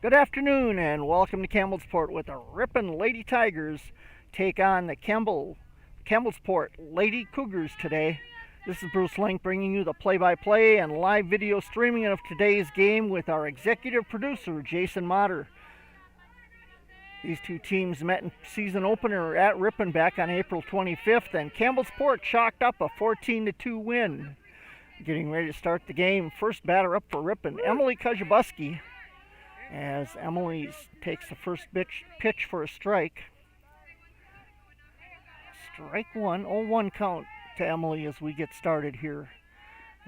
Good afternoon and welcome to Campbellsport with the Ripon Lady Tigers take on the Campbellsport Lady Cougars today. This is Bruce Link bringing you the play-by-play and live video streaming of today's game with our executive producer Jason Motter. These two teams met in season opener at Ripon back on April 25th, and Campbellsport chalked up a 14-2 win. Getting ready to start the game, first batter up for Ripon, Emily Kajabuski, as Emily takes the first pitch for a strike. Strike one, 0-1 count to Emily as we get started here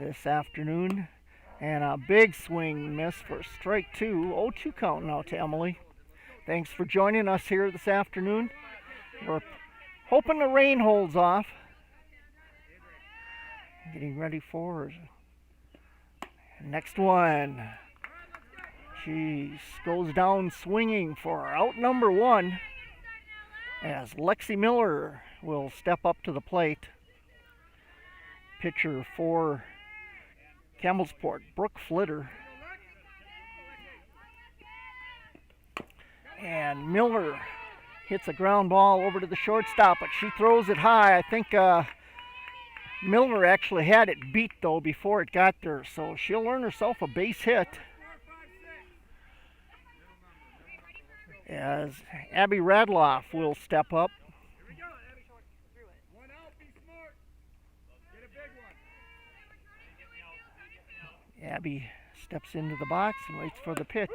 this afternoon. And a big swing miss for strike two, 0-2 count now to Emily. Thanks for joining us here this afternoon. We're hoping the rain holds off. Getting ready for next one. She goes down swinging for out number one as Lexi Miller will step up to the plate. Pitcher for Campbellsport, Brooke Flitter. And Miller hits a ground ball over to the shortstop, but she throws it high. I think Miller actually had it beat though before it got there, so she'll earn herself a base hit. As Abby Radloff will step up. Abby steps into the box and waits for the pitch.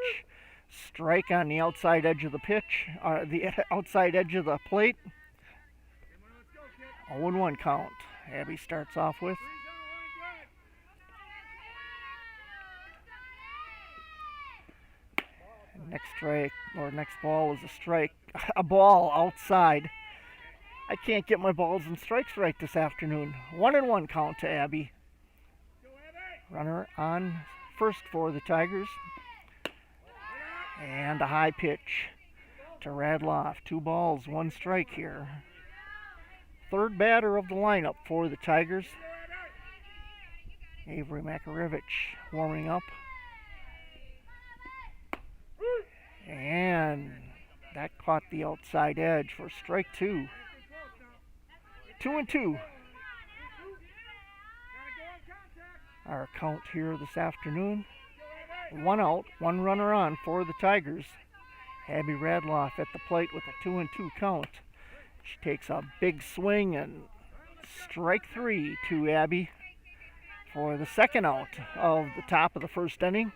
Strike on the outside edge of the pitch, the outside edge of the plate. 0-1 count. Abby starts off with. Next ball is a strike. A ball outside. I can't get my balls and strikes right this afternoon. 1-1 count to Abby. Runner on first for the Tigers. And a high pitch to Radloff. 2 balls, 1 strike here. Third batter of the lineup for the Tigers. Avery Makarevich warming up. And that caught the outside edge for strike 2. 2-2. Our count here this afternoon. 1 out, 1 runner on for the Tigers. Abby Radloff at the plate with a 2-2 count. She takes a big swing and strike 3 to Abby for the second out of the top of the first inning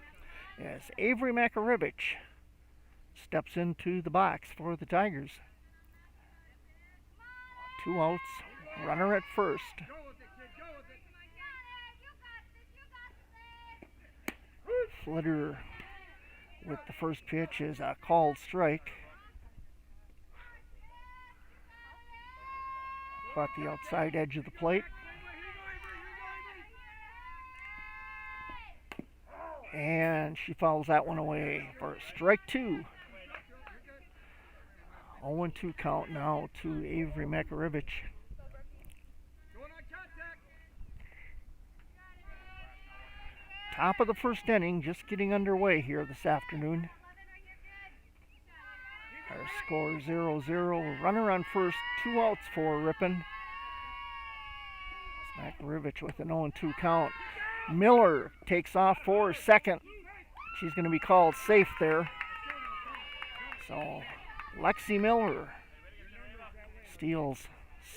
as Avery Makarevich steps into the box for the Tigers. 2 outs, runner at first. Flitter with the first pitch is a called strike. Caught the outside edge of the plate. And she fouls that one away for strike 2. 0-2 count now to Avery Makarevich. Top of the first inning, just getting underway here this afternoon. Our score 0-0. Runner on first, 2 outs for Ripon. Makarevich with an 0-2 count. Miller takes off for second. She's going to be called safe there. So Lexi Miller steals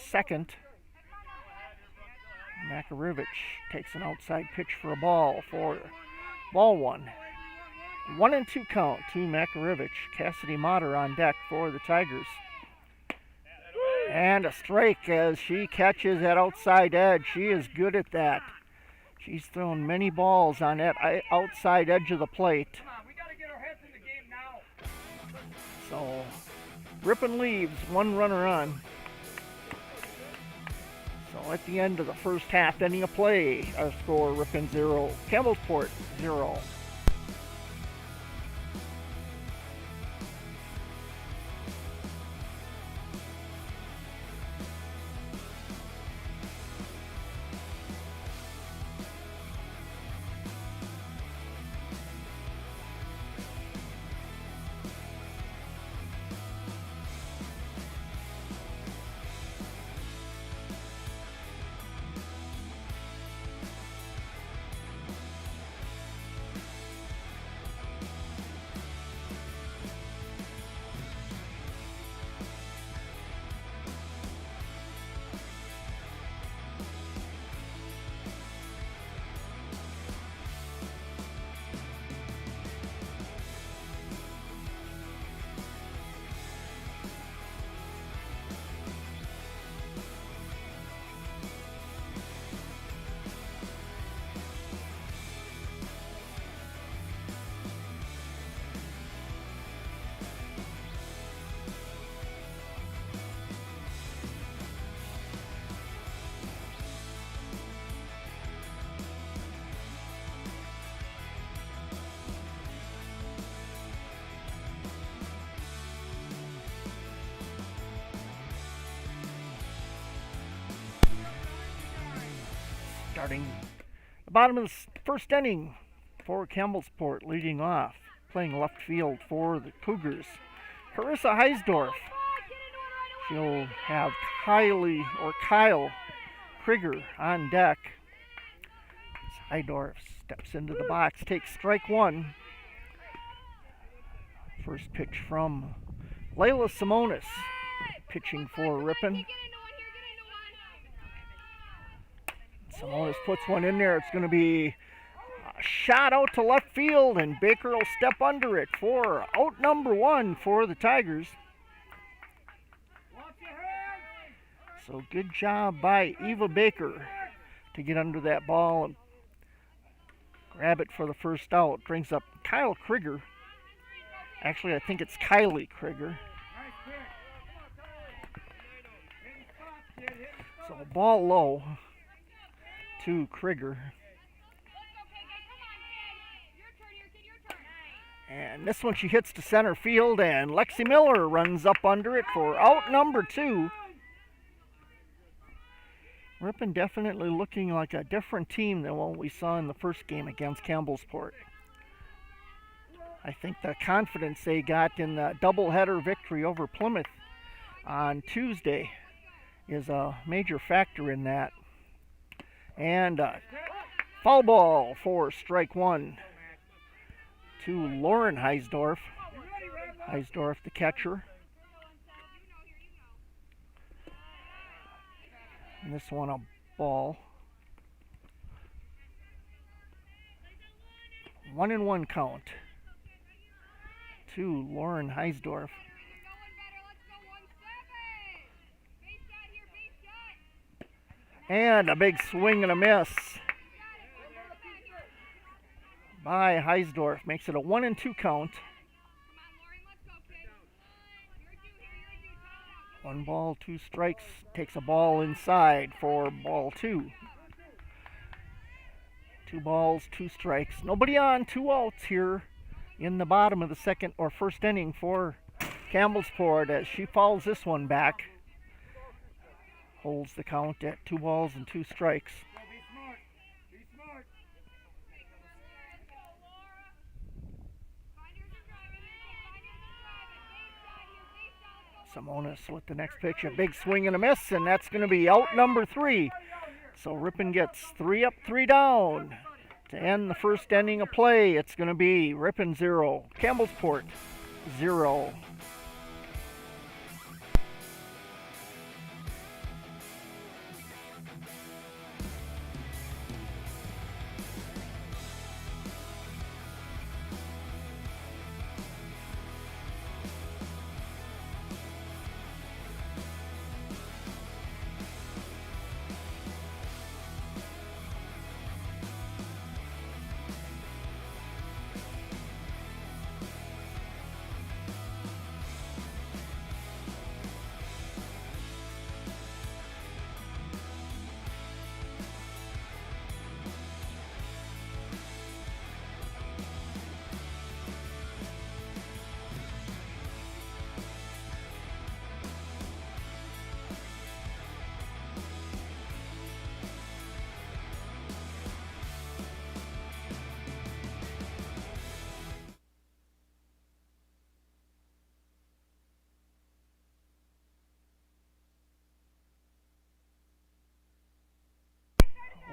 second. Makarevich takes an outside pitch for a ball for ball 1. 1-2 count to Makarevich. Cassidy Motter on deck for the Tigers. And a strike as she catches that outside edge. She is good at that. She's thrown many balls on that outside edge of the plate. So Ripon leaves 1 runner on. So at the end of the first half inning of play, our score Ripon 0, Campbellsport 0. Starting the bottom of the first inning for Campbellsport, leading off, playing left field for the Cougars, Carissa Heisdorf. She'll have Kyle Krieger on deck. Heisdorf steps into the box, takes strike one. First pitch from Layla Simonis, pitching for Ripon. Simonis puts one in there. It's going to be a shot out to left field, and Baker will step under it for out number one for the Tigers. So good job by Eva Baker to get under that ball and grab it for the first out. Brings up Kyle Krieger. Actually, I think it's Kylie Krieger. So ball low to Krieger. And this one she hits to center field, and Lexi Miller runs up under it for out number two. Ripon definitely looking like a different team than what we saw in the first game against Campbellsport. I think the confidence they got in the doubleheader victory over Plymouth on Tuesday is a major factor in that. And foul ball for strike one to Lauren Heisdorf. Heisdorf, the catcher. And this one a ball. 1-1 count to Lauren Heisdorf. And a big swing and a miss by Heisdorf. Makes it a 1-2 count. 1 ball, 2 strikes. Takes a ball inside for ball 2. 2 balls, 2 strikes. Nobody on, 2 outs here in the bottom of the second or first inning for Campbellsport as she fouls this one back. Holds the count at 2 balls and 2 strikes. Simonis with the next pitch, a big swing and a miss, and that's going to be out number 3. So Ripon gets 3 up, 3 down. To end the first inning of play, it's going to be Ripon 0, Campbellsport 0.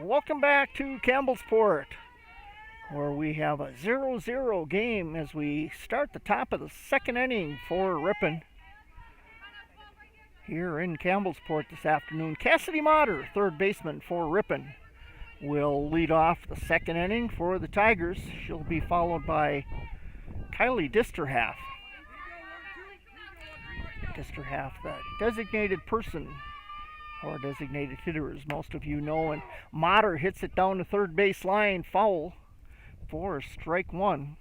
Welcome back to Campbellsport, where we have a 0-0 game as we start the top of the second inning for Ripon. Here in Campbellsport this afternoon, Cassidy Motter, third baseman for Ripon, will lead off the second inning for the Tigers. She'll be followed by Kylie Disterhalf. Disterhalf, the designated person or designated hitter, as most of you know, and Motter hits it down the third base line, foul for strike one.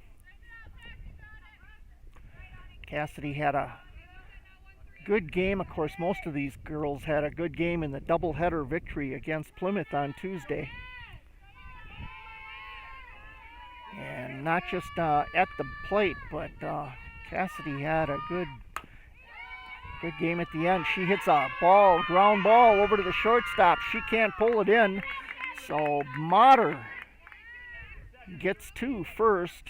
Cassidy had a good game. Of course, most of these girls had a good game in the doubleheader victory against Plymouth on Tuesday. And not just at the plate, but Cassidy had a good game at the end. She hits a ground ball over to the shortstop. She can't pull it in. So Motter gets 2 first.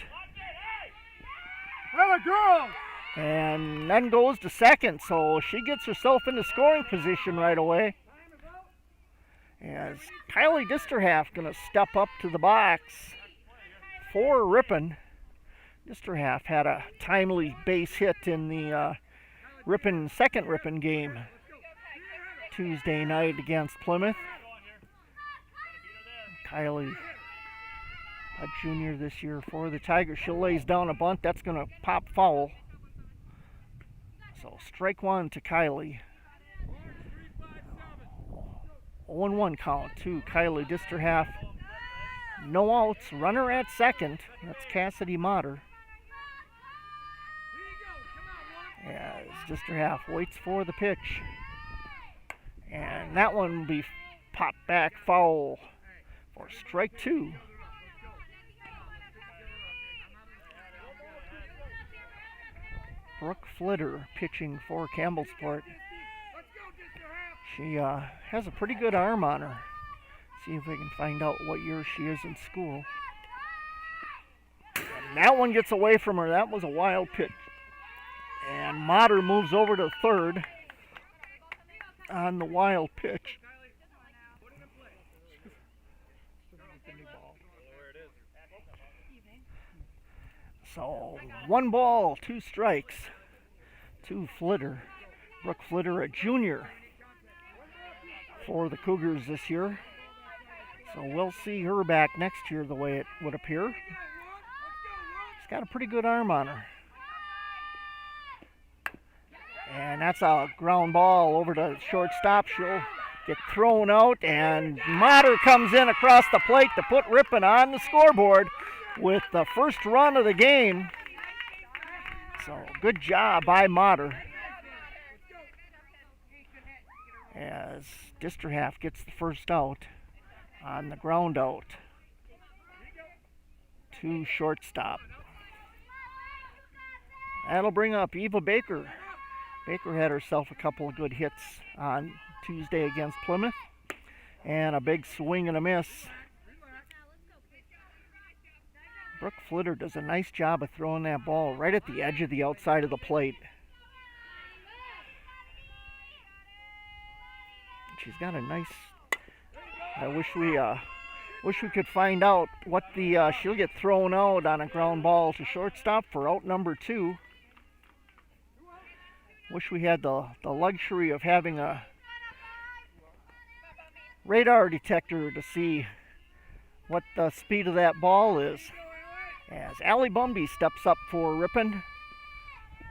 And then goes to second, so she gets herself into scoring position right away. As Kylie Disterhalf going to step up to the box for Ripon. Disterhalf had a timely base hit in the second Ripon game Tuesday night against Plymouth. Kylie, a junior this year for the Tigers. She lays down a bunt. That's going to pop foul. So strike 1 to Kylie. 0-1 count to Kylie Disterhalf. No outs. Runner at second. That's Cassidy Motter. As Disterhalf waits for the pitch. And that one will be popped back foul for strike 2. Brooke Flitter pitching for Campbellsport. She has a pretty good arm on her. See if we can find out what year she is in school. And that one gets away from her. That was a wild pitch. And Motter moves over to third on the wild pitch. So 1 ball, 2 strikes to Flitter. Brooke Flitter, a junior for the Cougars this year. So we'll see her back next year the way it would appear. She's got a pretty good arm on her. And that's a ground ball over to shortstop. She'll get thrown out, and Motter comes in across the plate to put Ripon on the scoreboard with the first run of the game. So good job by Motter. As Disterhalf gets the first out on the ground out to shortstop. That'll bring up Eva Baker. Baker had herself a couple of good hits on Tuesday against Plymouth, and a big swing and a miss. Brooke Flitter does a nice job of throwing that ball right at the edge of the outside of the plate. She's got a nice. I wish we could find out what the she'll get thrown out on a ground ball to shortstop for out number 2. Wish we had the luxury of having a radar detector to see what the speed of that ball is. As Allie Bumby steps up for Ripon.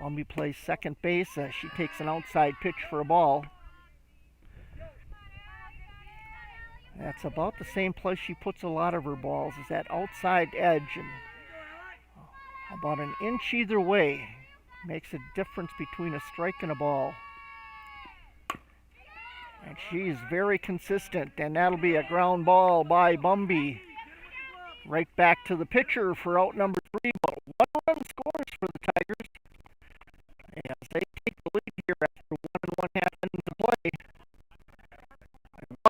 Bumby plays second base as she takes an outside pitch for a ball. That's about the same place she puts a lot of her balls, is that outside edge, and about an inch either way makes a difference between a strike and a ball. And she's very consistent, and that'll be a ground ball by Bumby. Right back to the pitcher for out number 3, but 1 run scores for the Tigers. As they take the lead here after 1 1/2 innings of play.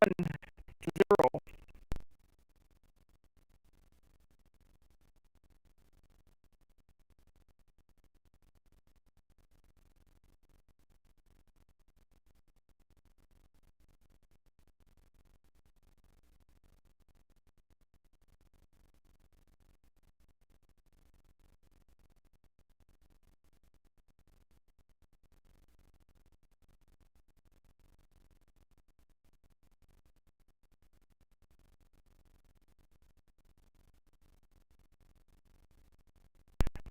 1-0.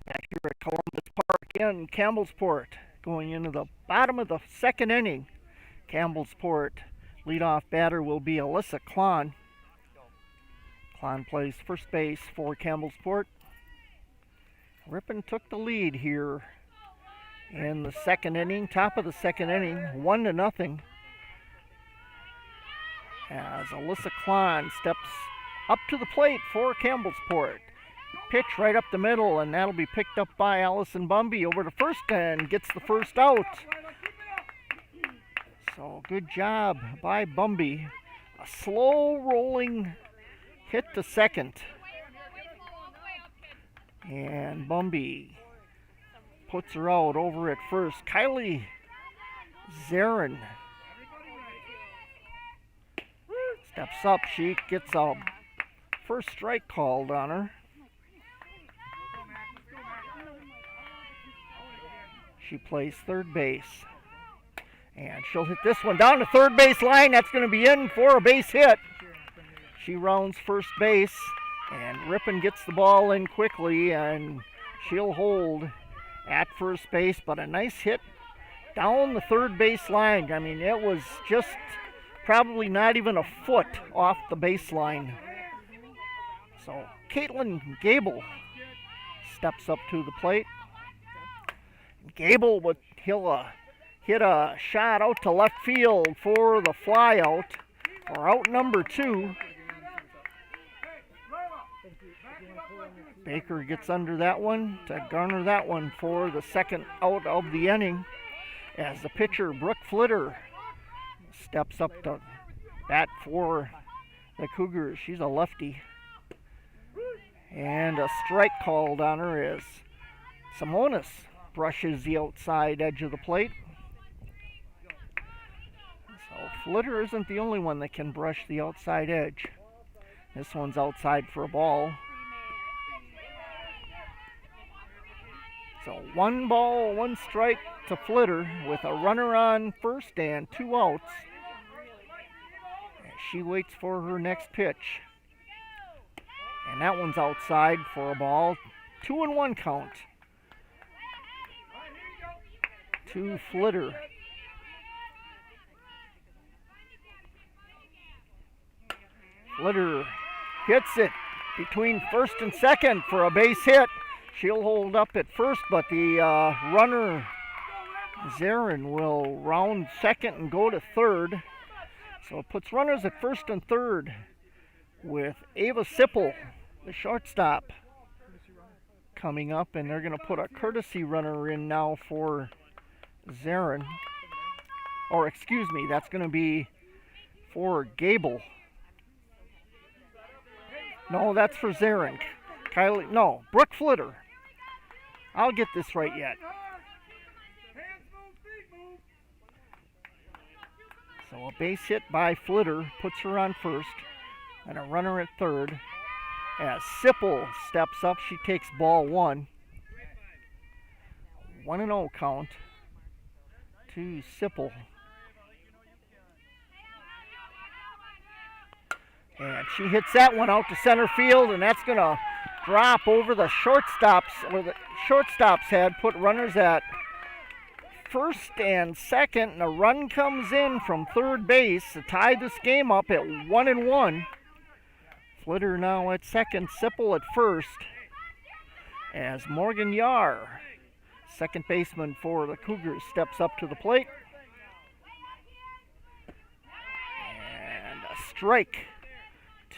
Back here at Columbus Park in Campbellsport, going into the bottom of the second inning. Campbellsport leadoff batter will be Alyssa Klon. Klon plays first base for Campbellsport. Ripon took the lead here in the second inning, top of the second inning, 1-0. As Alyssa Klon steps up to the plate for Campbellsport. Pitch right up the middle, and that'll be picked up by Allison Bumby over to first and gets the first out. So good job by Bumby. A slow rolling hit to second. And Bumby puts her out over at first. Kylie Zarin steps up. She gets a first strike called on her. She plays third base. And she'll hit this one down the third base line. That's going to be in for a base hit. She rounds first base, and Ripon gets the ball in quickly, and she'll hold at first base. But a nice hit down the third base line. I mean, it was just probably not even a foot off the baseline. So Caitlin Gable steps up to the plate. Gable would hit a shot out to left field for the fly out, or out number 2. Baker gets under that one to garner that one for the second out of the inning, as the pitcher, Brooke Flitter, steps up to bat for the Cougars. She's a lefty. And a strike called on her as Simonis brushes the outside edge of the plate. So Flitter isn't the only one that can brush the outside edge. This one's outside for a ball. So 1 ball, 1 strike to Flitter with a runner on first and 2 outs. And she waits for her next pitch. And that one's outside for a ball. 2-1 count to Flitter. Flitter hits it between first and second for a base hit. She'll hold up at first, but the runner, Zarin, will round second and go to third. So it puts runners at first and third with Ava Sipple, the shortstop, coming up, and they're going to put a courtesy runner in now for Zarin. Or excuse me, that's going to be for Gable. No, that's for Zarin. Brooke Flitter. I'll get this right yet. So a base hit by Flitter puts her on first, and a runner at third. As Sipple steps up, she takes ball 1. 1-0 count to Sipple. And she hits that one out to center field, and that's going to drop over the shortstop's head, put runners at first and second, and a run comes in from third base to tie this game up at 1-1. Flitter now at second, Sipple at first, as Morgan Yar, second baseman for the Cougars, steps up to the plate. And a strike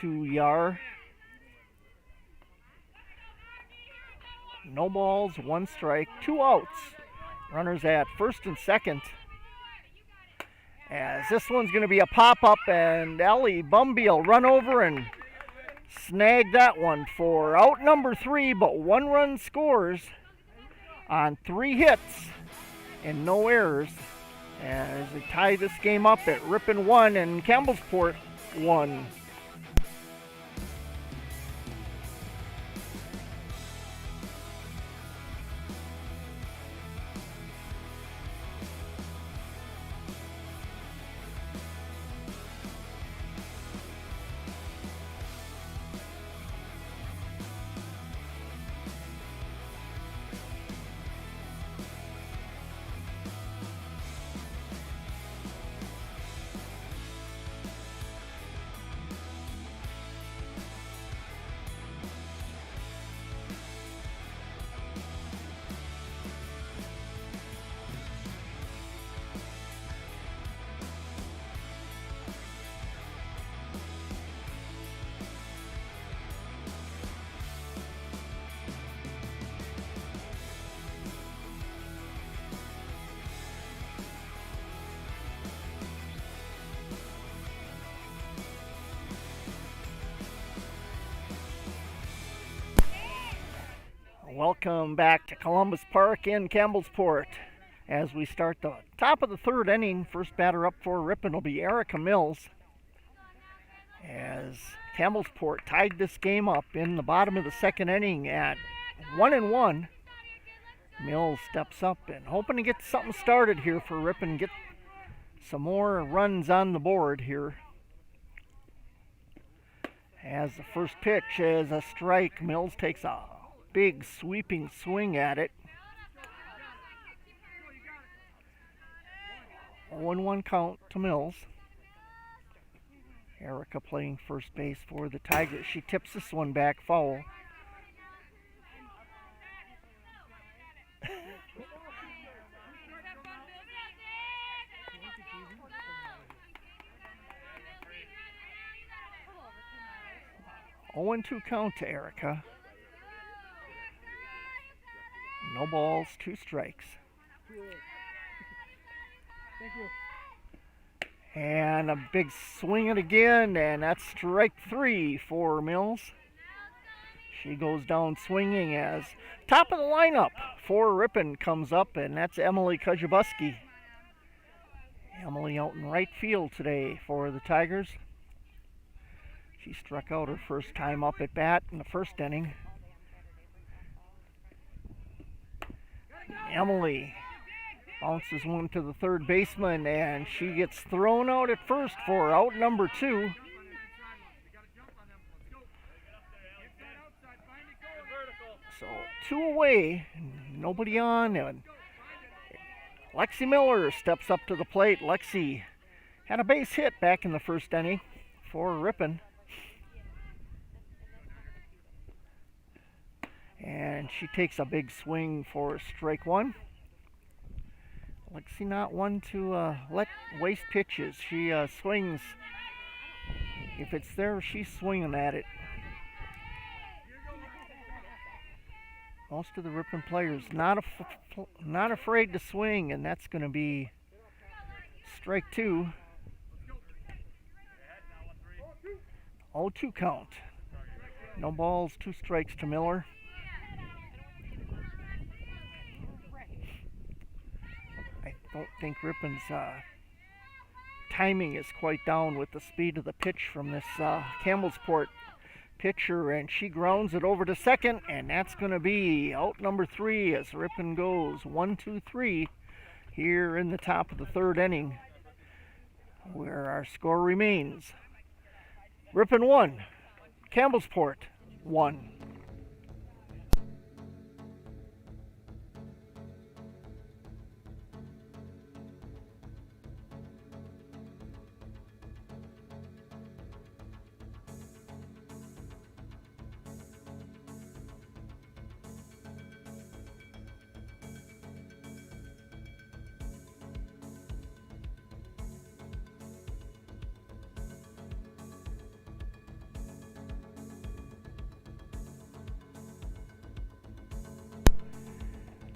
to Yar. No balls, 1 strike, 2 outs. Runners at first and second. As this one's going to be a pop-up, and Ellie Bumby will run over and snag that one for out number 3, but 1 run scores on 3 hits and no errors, as they tie this game up at Ripon 1 and Campbellsport 1. Welcome back to Columbus Park in Campbellsport. As we start the top of the third inning, first batter up for Ripon will be Erica Mills. As Campbellsport tied this game up in the bottom of the second inning at 1-1. Mills steps up and hoping to get something started here for Ripon, get some more runs on the board here. As the first pitch is a strike, Mills takes a big sweeping swing at it. 0-1 count to Mills. Erica playing first base for the Tigers. She tips this one back foul. Oh, 2 count to Erica. No balls, 2 strikes. Thank you. And a big swing it again, and that's strike 3 for Mills. She goes down swinging as top of the lineup for Ripon comes up, and that's Emily Kujabuski. Emily out in right field today for the Tigers. She struck out her first time up at bat in the first inning. Emily bounces one to the third baseman, and she gets thrown out at first for out number 2. So 2 away, nobody on, and Lexi Miller steps up to the plate. Lexi had a base hit back in the first inning for Ripon. And she takes a big swing for strike 1. Lexi not one to let waste pitches. She swings. If it's there, she's swinging at it. Most of the Ripon players not afraid to swing, and that's going to be strike 2. 0-2 count. No balls, 2 strikes to Miller. I don't think Ripon's timing is quite down with the speed of the pitch from this Campbellsport pitcher, and she grounds it over to second, and that's going to be out number 3 as Ripon goes 1-2-3 here in the top of the third inning, where our score remains Ripon 1, Campbellsport 1.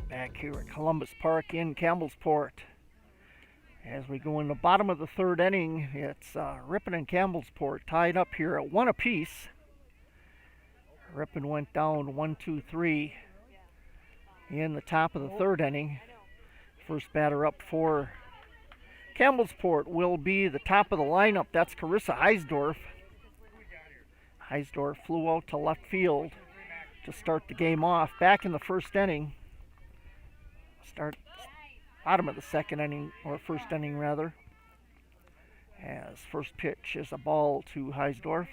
Back here at Columbus Park in Campbellsport. As we go in the bottom of the third inning, it's Ripon and Campbellsport tied up here at 1 apiece. Ripon went down 1-2-3 in the top of the third inning. First batter up for Campbellsport will be the top of the lineup. That's Carissa Heisdorf. Heisdorf flew out to left field to start the game off. Back in the first inning. Start bottom of the second inning, or first inning rather, as first pitch is a ball to Heisdorf.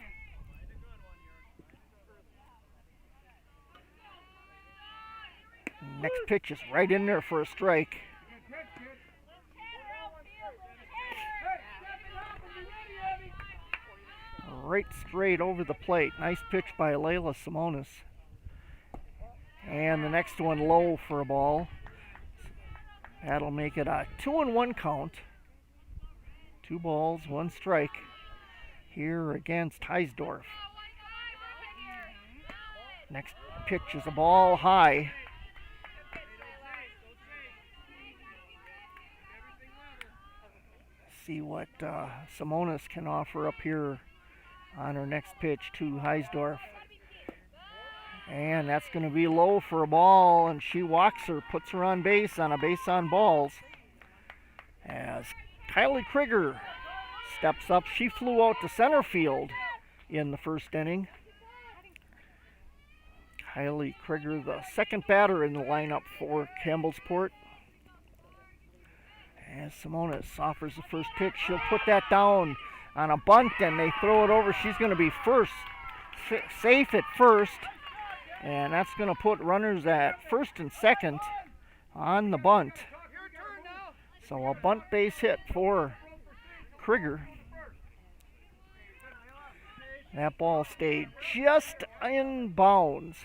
Next pitch is right in there for a strike. Right straight over the plate. Nice pitch by Layla Simonis. And the next one low for a ball. That'll make it a 2-1 count. 2 balls, 1 strike here against Heisdorf. Next pitch is a ball high. See what Simonis can offer up here on her next pitch to Heisdorf. And that's going to be low for a ball, and she walks her, puts her on base on a base on balls. As Kylie Krieger steps up, she flew out to center field in the first inning. Kylie Krieger, the second batter in the lineup for Campbellsport. As Simonis offers the first pitch, she'll put that down on a bunt, and they throw it over. She's going to be safe at first, and that's going to put runners at first and second on the bunt. So a bunt base hit for Krieger. That ball stayed just in bounds.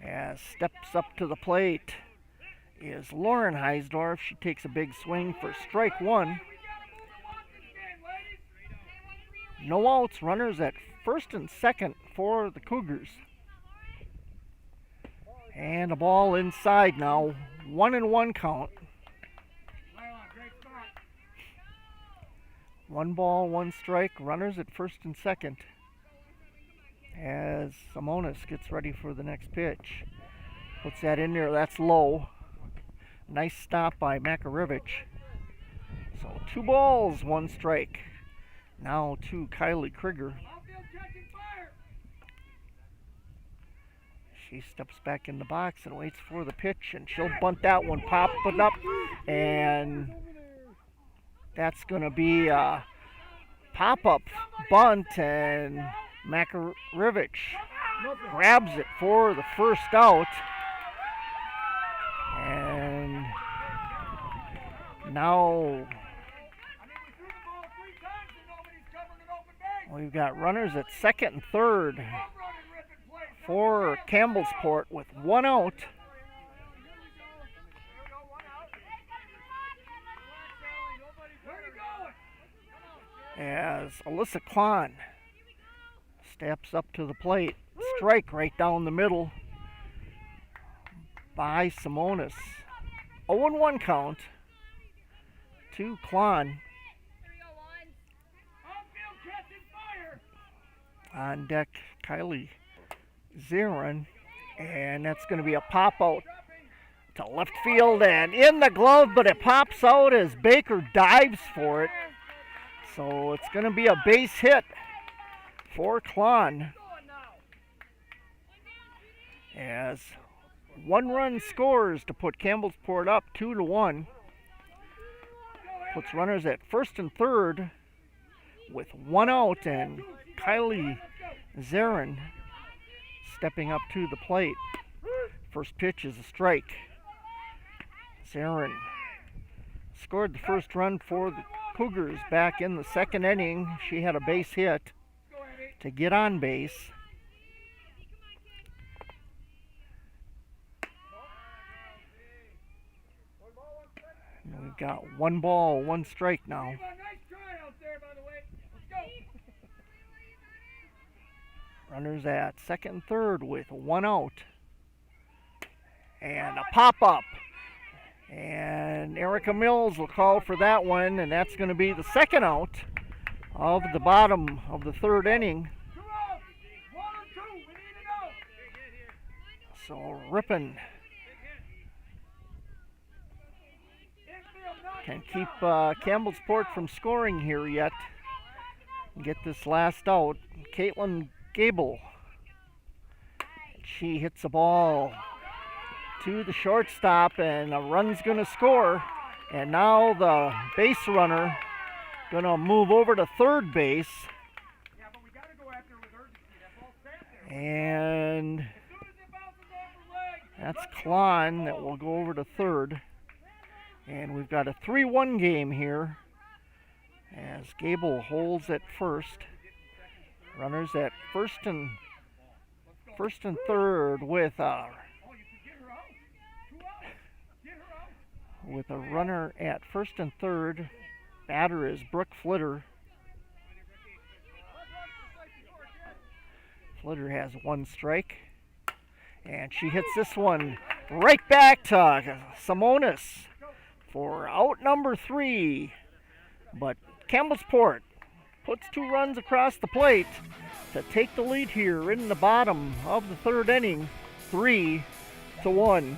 As steps up to the plate is Lauren Heisdorf. She takes a big swing for strike one. No outs, runners at first and second for the Cougars. And a ball inside now. 1-1 count. 1 ball, 1 strike. Runners at first and second. As Simonis gets ready for the next pitch. Puts that in there. That's low. Nice stop by Makarevich. So 2 balls, 1 strike. Now to Kylie Krieger. She steps back in the box and waits for the pitch, and she'll bunt that one, pop it up, and that's going to be a pop-up bunt, and Makarevich grabs it for the first out. And now we've got runners at second and third for Campbellsport with 1 out. As Alyssa Klon steps up to the plate. Strike right down the middle by Simonis. 0-1 count to Klon. On deck, Kylie Zarin, and that's going to be a pop out to left field and in the glove, but it pops out as Baker dives for it. So it's going to be a base hit for Klon. As 1 run scores to put Campbellsport up 2-1. Puts runners at first and third with 1 out, and Kylie Zarin stepping up to the plate. First pitch is a strike. Zarin scored the first run for the Cougars back in the second inning. She had a base hit to get on base. And we've got 1 ball, 1 strike now. Runners at second and third with 1 out. And a pop-up. And Erica Mills will call for that one, and that's going to be the second out of the bottom of the third inning. So Ripon can keep Campbellsport from scoring here yet. Get this last out. Caitlin Gable. She hits a ball to the shortstop, and a run's going to score. And now the base runner going to move over to third base. And that's Klon that will go over to third. And we've got a 3-1 game here as Gable holds at first. Runners at first and third with a runner at first and third. Batter is Brooke Flitter. Flitter has 1 strike, and she hits this one right back to Simonis for out number 3. But Campbellsport puts 2 runs across the plate to take the lead here in the bottom of the third inning, 3-1.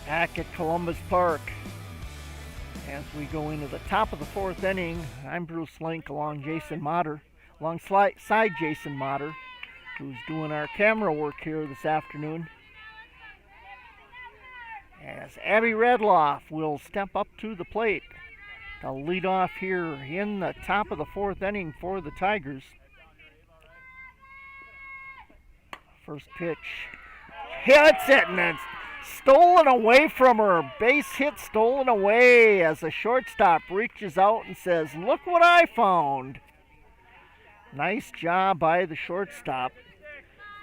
Back at Columbus Park as we go into the top of the fourth inning. I'm Bruce Link alongside Jason Motter, who's doing our camera work here this afternoon. As Abby Redloff will step up to the plate to lead off here in the top of the fourth inning for the Tigers. First pitch hits it, and it's stolen away from her. Base hit stolen away as the shortstop reaches out and says, "Look what I found." Nice job by the shortstop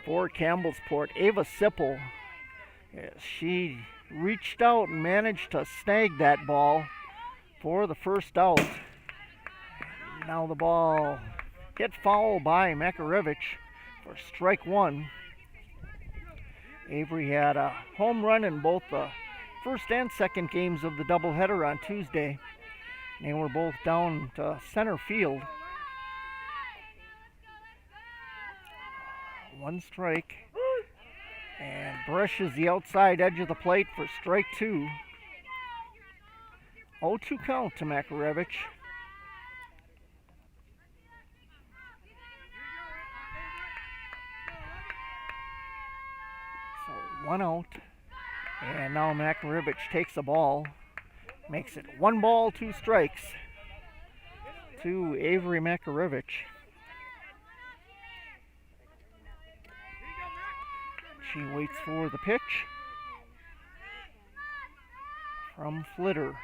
for Campbellsport, Ava Sipple. She reached out and managed to snag that ball for the first out. Now the ball hit foul by Makarevich for strike one. Avery had a home run in both the first and second games of the doubleheader on Tuesday. They were both down to center field. One strike, and brushes the outside edge of the plate for strike two. 0-2 count to Makarevich. One out, and now Makarevich takes the ball, makes it 1 ball, 2 strikes to Avery Makarevich. She waits for the pitch from Flitter,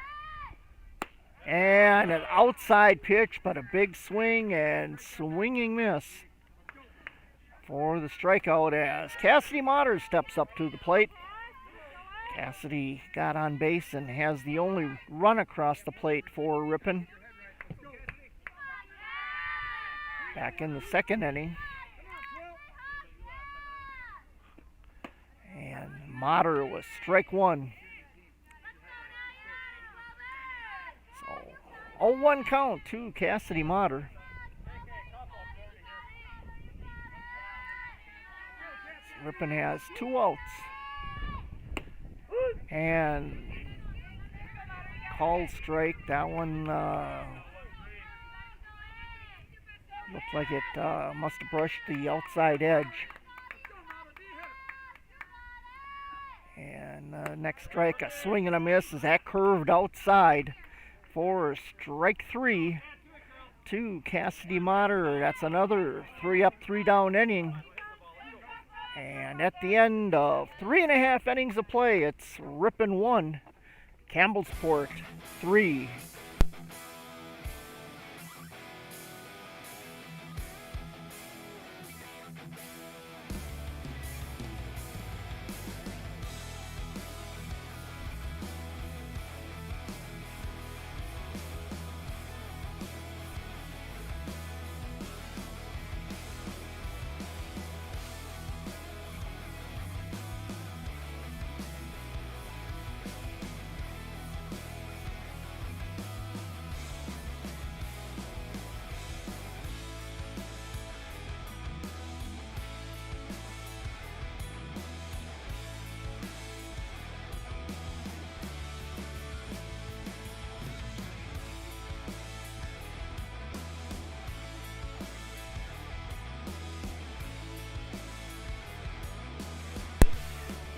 and an outside pitch, but a big swing and swinging miss for the strikeout as Cassidy Motter steps up to the plate. Cassidy got on base and has the only run across the plate for Ripon. Back in the second inning. And Motter was strike one. So 0-1 count to Cassidy Motter. Ripon has 2 outs. And called strike. That one looked like it must have brushed the outside edge. And next strike, a swing and a miss as that curved outside for strike 3 to Cassidy Motter. That's another 3 up, 3 down inning. And at the end of 3.5 innings of play, it's Ripon 1, Campbellsport 3.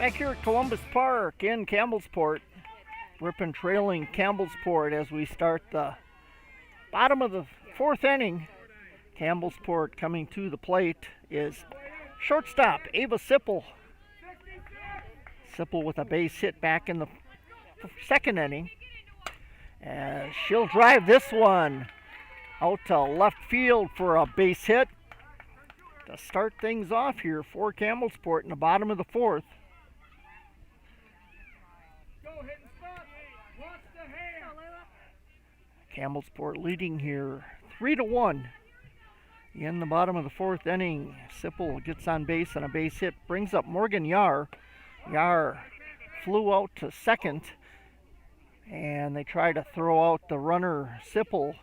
Back here at Columbus Park in Campbellsport. Ripon trailing Campbellsport as we start the bottom of the fourth inning. Campbellsport coming to the plate is shortstop Ava Sipple. Sipple with a base hit back in the second inning. And she'll drive this one out to left field for a base hit to start things off here for Campbellsport in the bottom of the fourth. Campbellsport leading here 3-1 in the bottom of the fourth inning. Sipple gets on base on a base hit, brings up Morgan Yar. Yar flew out to second, and they try to throw out the runner Sipple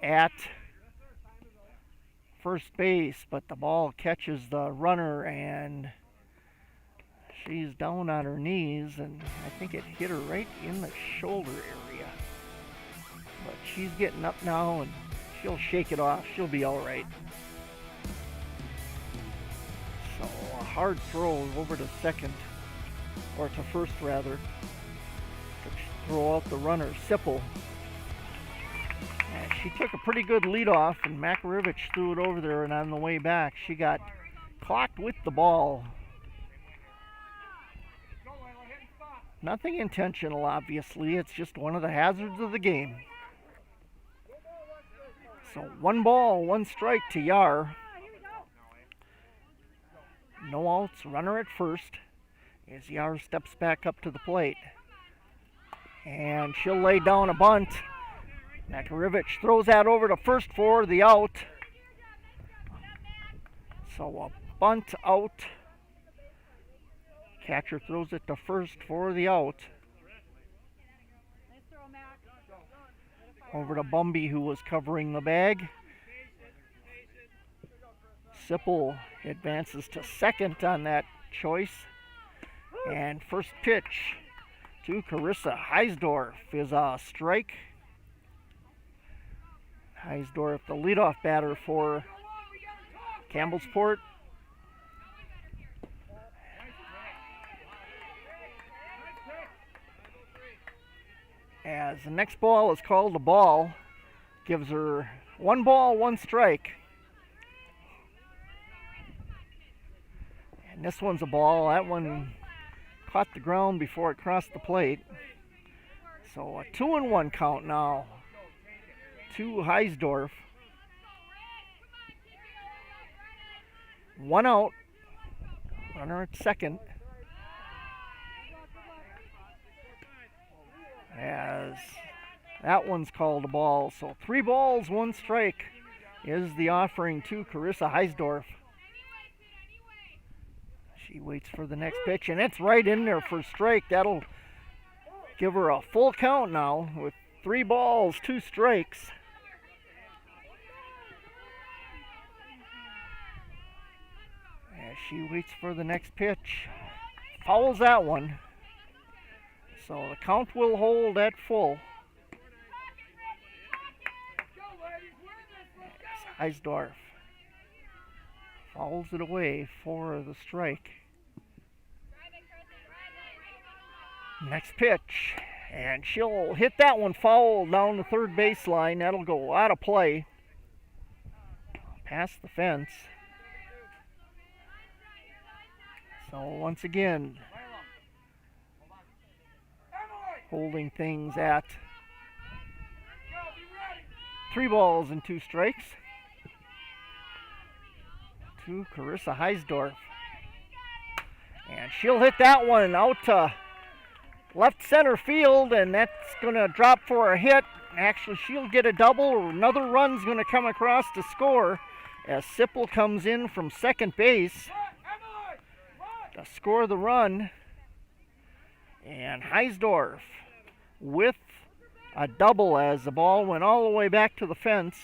at first base, but the ball catches the runner and she's down on her knees, and I think it hit her right in the shoulder area. But she's getting up now and she'll shake it off. She'll be all right. So a hard throw over to second, or to first rather, to throw out the runner, Sipple. And she took a pretty good lead off, and Makarevich threw it over there, and on the way back she got clocked with the ball. Nothing intentional, obviously. It's just one of the hazards of the game. So 1 ball, 1 strike to Yar. No outs, runner at first as Yar steps back up to the plate. And she'll lay down a bunt. Makarevich throws that over to first for the out. So a bunt out. Catcher throws it to first for the out. Over to Bumby, who was covering the bag. Sipple advances to second on that choice. And first pitch to Carissa Heisdorf is a strike. Heisdorf, the leadoff batter for Campbellsport. As the next ball is called a ball, gives her 1 ball, 1 strike. And this one's a ball. That one caught the ground before it crossed the plate. So a 2-1 count now to Heisdorf. 1 out. Runner at second. As that one's called a ball. So 3 balls, 1 strike is the offering to Carissa Heisdorf. She waits for the next pitch, and it's right in there for strike. That'll give her a full count now with 3 balls, 2 strikes. As she waits for the next pitch, fouls that one. So the count will hold at full. Heisdorf fouls it away for the strike. Next pitch, and she'll hit that one foul down the third baseline. That'll go out of play, past the fence. So once again, holding things at 3 balls and 2 strikes to Carissa Heisdorf. And she'll hit that one out to left center field, and that's going to drop for a hit. Actually, she'll get a double. Another run's going to come across to score as Sipple comes in from second base to score the run. And Heisdorf with a double as the ball went all the way back to the fence.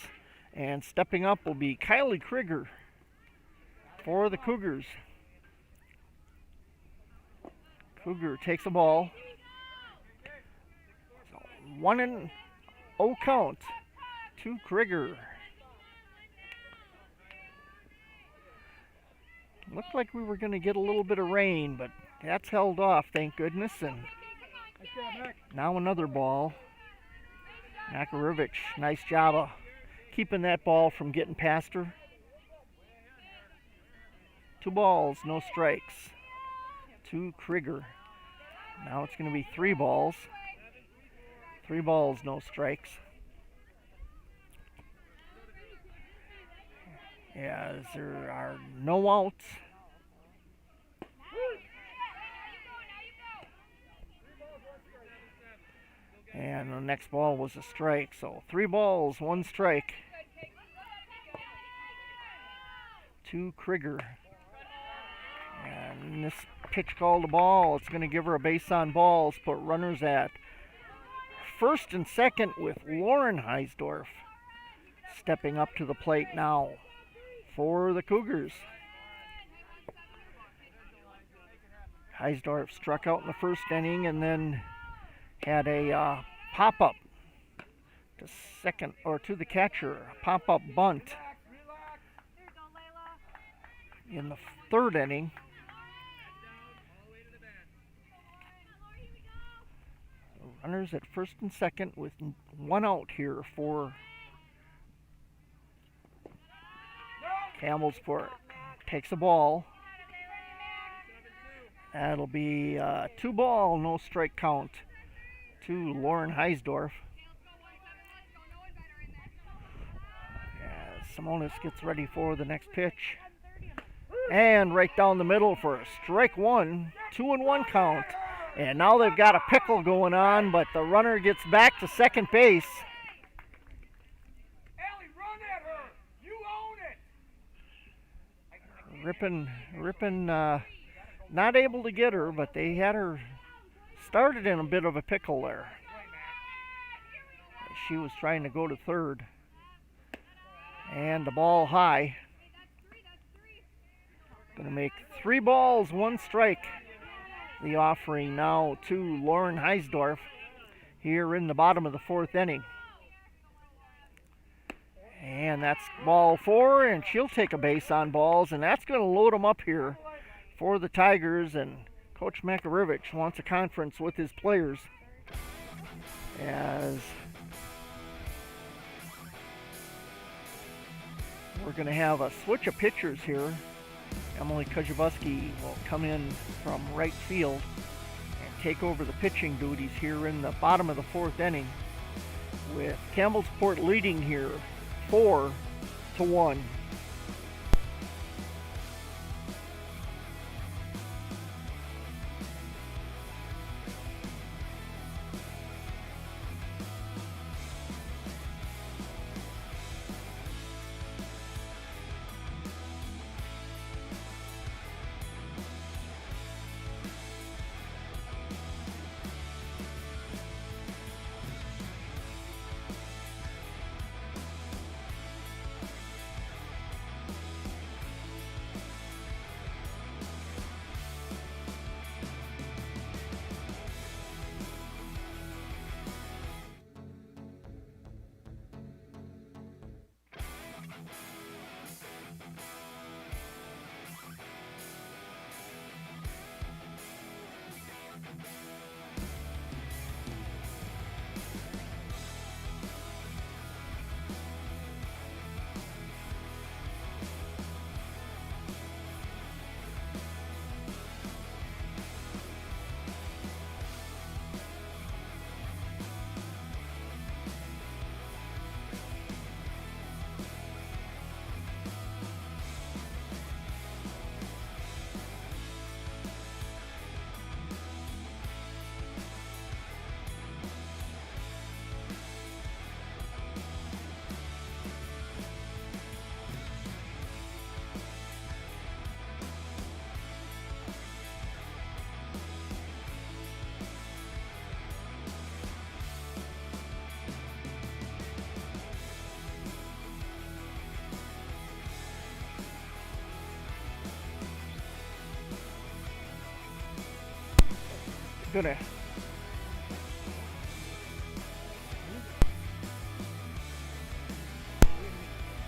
And stepping up will be Kylie Krieger for the Cougars. Cougar takes a ball. So 1-0 count to Krieger. Looked like we were going to get a little bit of rain, but That's held off, thank goodness. And now another ball. Makarovic, nice job of keeping that ball from getting past her. 2 balls, no strikes. To Krieger. Now it's going to be 3 balls. 3 balls, no strikes. As there are no outs. And the next ball was a strike. So 3 balls, 1 strike. To Krieger. And this pitch called a ball. It's going to give her a base on balls. Put runners at first and second with Lauren Heisdorf stepping up to the plate now for the Cougars. Heisdorf struck out in the first inning and then had a pop-up to second or to the catcher, a pop-up bunt in the third inning. Runners at first and second with 1 out here for Campbellsport. Takes a ball. That'll be 2 ball, no strike count to Lauren Heisdorf. As Simonis gets ready for the next pitch. And right down the middle for a strike 1, 2-1 count. And now they've got a pickle going on, but the runner gets back to second base. Ellie, run at her. You own it. Ripon not able to get her, but they had her started in a bit of a pickle there. She was trying to go to third. And the ball high. Going to make 3 balls, 1 strike. The offering now to Lauren Heisdorf here in the bottom of the 4th inning. And that's ball 4, and she'll take a base on balls, and that's going to load them up here for the Tigers. And Coach Makarovic wants a conference with his players as we're going to have a switch of pitchers here. Emily Kujabuski will come in from right field and take over the pitching duties here in the bottom of the 4th inning, with Campbellsport leading here 4-1.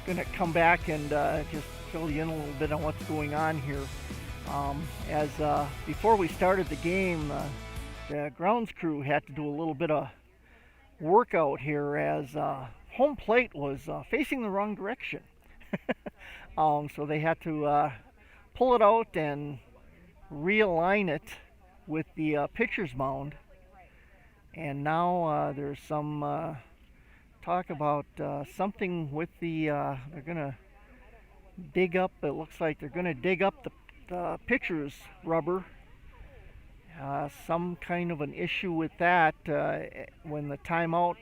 Gonna come back and just fill you in a little bit on what's going on here. As before we started the game, the grounds crew had to do a little bit of workout here as home plate was facing the wrong direction. So they had to pull it out and realign it with the pitcher's mound. And now there's some talk about something with the, they're going to dig up, it looks like they're going to dig up the pitcher's rubber. Some kind of an issue with that when the timeout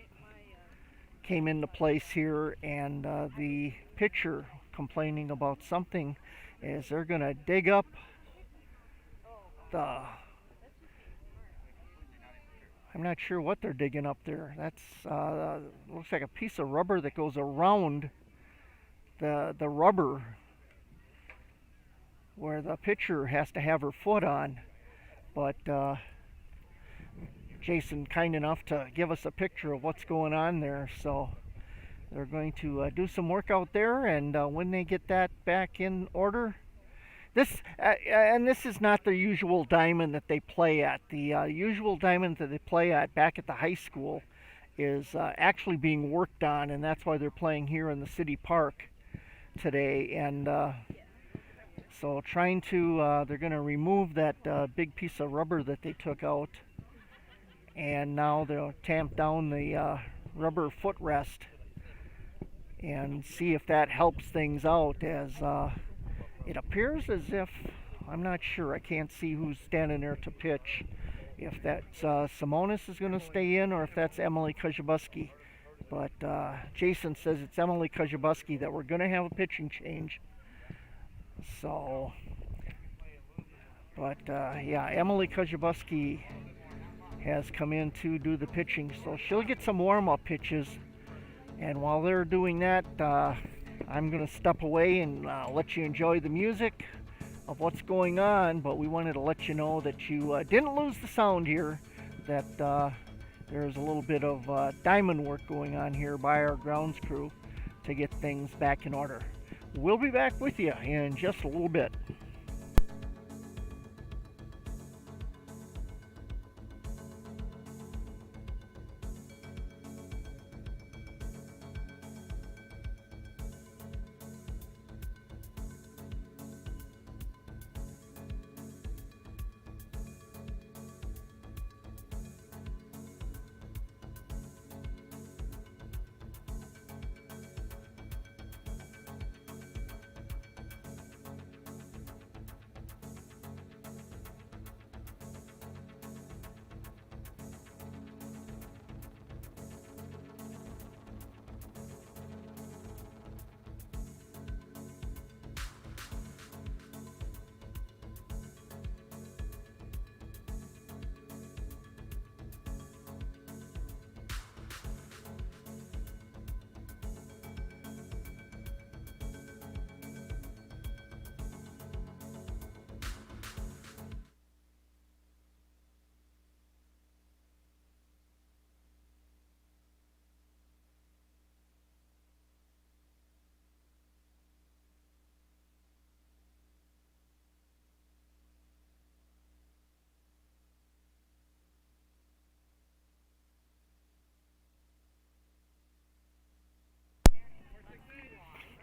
came into place here, and the pitcher complaining about something is they're going to dig up the, I'm not sure what they're digging up there. That's looks like a piece of rubber that goes around the rubber where the pitcher has to have her foot on. But Jason kind enough to give us a picture of what's going on there. So they're going to do some work out there, and when they get that back in order, this is not the usual diamond that they play at. The usual diamond that they play at back at the high school is actually being worked on, and that's why they're playing here in the city park today. And so trying to, they're going to remove that big piece of rubber that they took out, and now they'll tamp down the rubber footrest and see if that helps things out, as it appears as if, I'm not sure, I can't see who's standing there to pitch, if that's Simonis is going to stay in or if that's Emily Kozibuski. But Jason says it's Emily Kozibuski, that we're going to have a pitching change. So, but yeah, Emily Kozibuski has come in to do the pitching, so she'll get some warm-up pitches. And while they're doing that, I'm going to step away and let you enjoy the music of what's going on. But we wanted to let you know that you didn't lose the sound here, that there's a little bit of diamond work going on here by our grounds crew to get things back in order. We'll be back with you in just a little bit.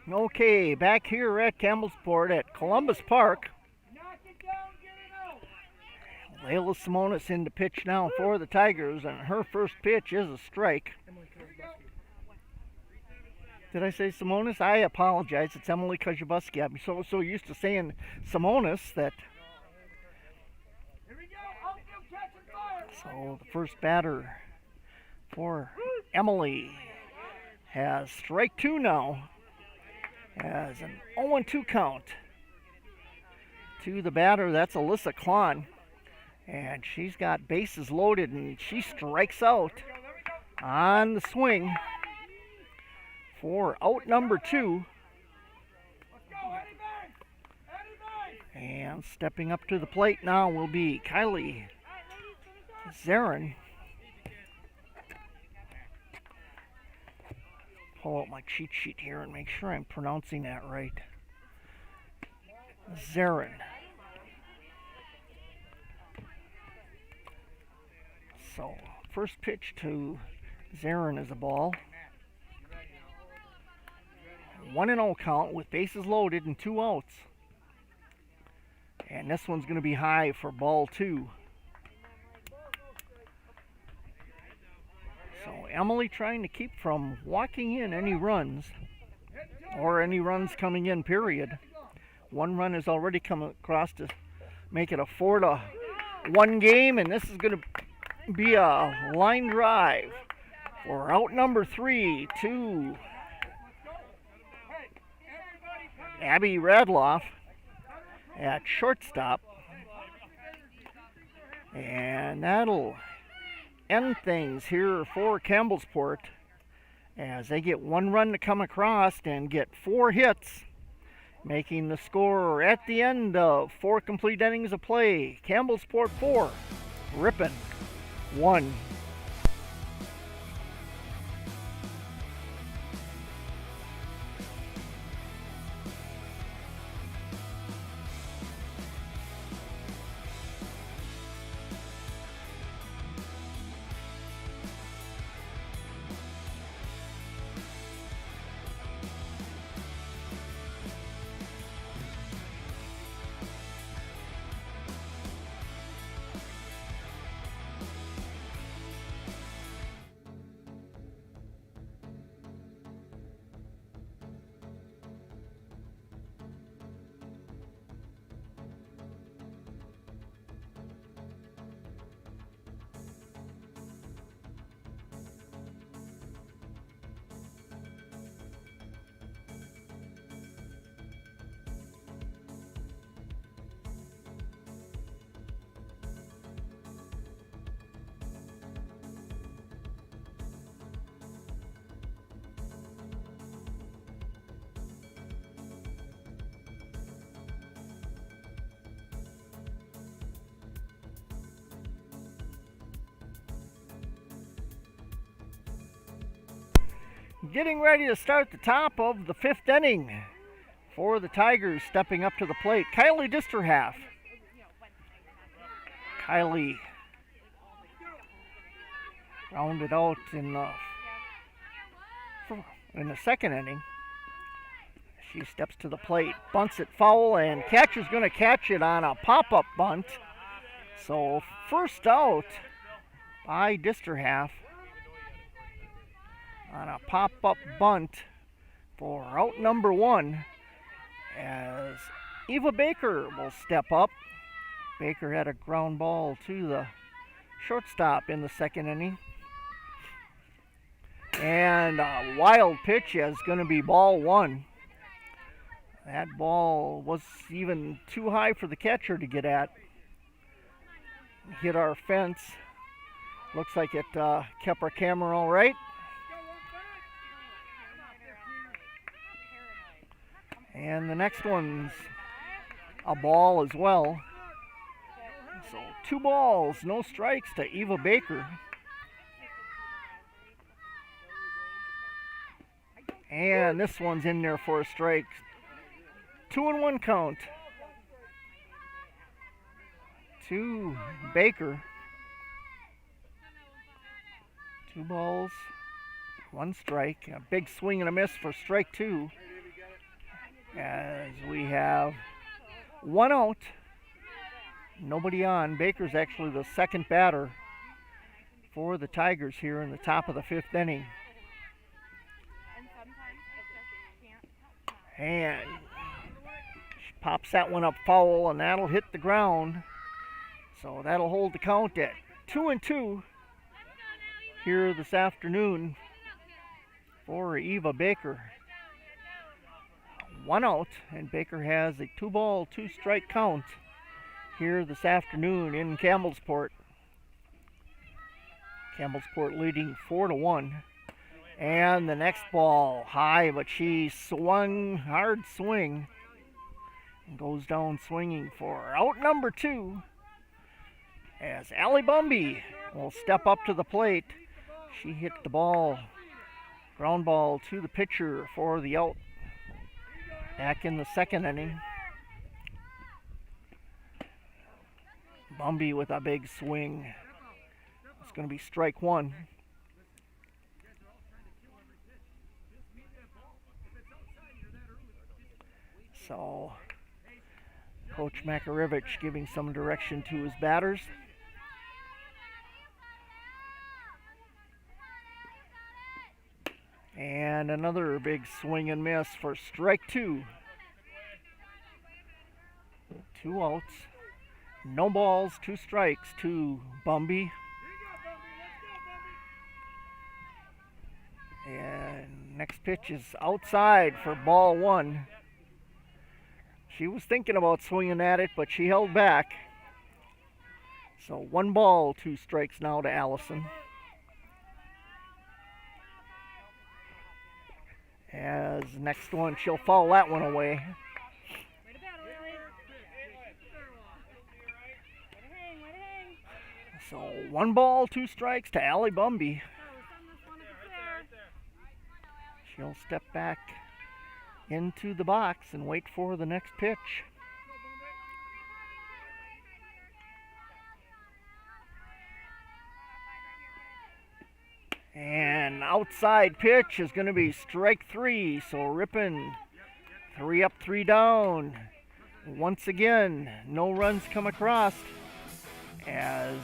Okay, back here at Campbellsport at Columbus Park. Knock it down, get it out. Layla Simonis in to pitch now for the Tigers, and her first pitch is a strike. Did I say Simonis? I apologize. It's Emily Kozibuski. I'm so used to saying Simonis that. Here we go. Outfield catching fire. So the first batter for Emily has strike two now, as an 0-2 count to the batter. That's Alyssa Klon, and she's got bases loaded, and she strikes out on the swing for out number two. Let's go, Eddie Banks. Eddie Banks. And stepping up to the plate now will be Kylie Zarin. Pull out my cheat sheet here and make sure I'm pronouncing that right. Zarin. So first pitch to Zarin is a ball. 1-0 count with bases loaded and 2 outs. And this one's going to be high for ball 2. So Emily trying to keep from walking in any runs, or any runs coming in, period. 1 run has already come across to make it a 4-1 game, and this is going to be a line drive for out number 3 to Abby Radloff at shortstop. And that'll end things here for Campbellsport as they get 1 run to come across and get 4 hits, making the score at the end of 4 complete innings of play. Campbellsport 4, Ripon 1. Getting ready to start the top of the 5th inning for the Tigers. Stepping up to the plate, Kylie Disterhalf. Kylie rounded out in the 2nd inning. She steps to the plate, bunts it foul, and catcher's going to catch it on a pop-up bunt. So first out by Disterhalf on a pop-up bunt for out number 1, as Eva Baker will step up. Baker had a ground ball to the shortstop in the 2nd inning. And a wild pitch is going to be ball 1. That ball was even too high for the catcher to get at. Hit our fence. Looks like it kept our camera all right. And the next one's a ball as well. So 2 balls, no strikes to Eva Baker. And this one's in there for a strike. 2-1 count to Baker. 2 balls, 1 strike. A big swing and a miss for strike 2. As we have 1 out, nobody on. Baker's actually the 2nd batter for the Tigers here in the top of the 5th inning. And she pops that one up foul, and that'll hit the ground. So that'll hold the count at 2-2 here this afternoon for Eva Baker. 1 out, and Baker has a 2-ball, 2-strike count here this afternoon in Campbellsport. Campbellsport leading 4-1. And the next ball high, but she swung, hard swing, and goes down swinging for out number 2, as Allie Bumby will step up to the plate. She hit the ball, ground ball to the pitcher for the out. Back in the 2nd inning. Bumby with a big swing. It's going to be strike one. So Coach Makarevich giving some direction to his batters. And another big swing and miss for strike two. 2 outs. No balls, 2 strikes to Bumby. And next pitch is outside for ball 1. She was thinking about swinging at it, but she held back. So 1 ball, 2 strikes now to Allison. As next one, she'll foul that one away. So 1 ball, 2 strikes to Allie Bumby. She'll step back into the box and wait for the next pitch. And outside pitch is going to be strike 3. So Ripon 3 up, 3 down. Once again, no runs come across. As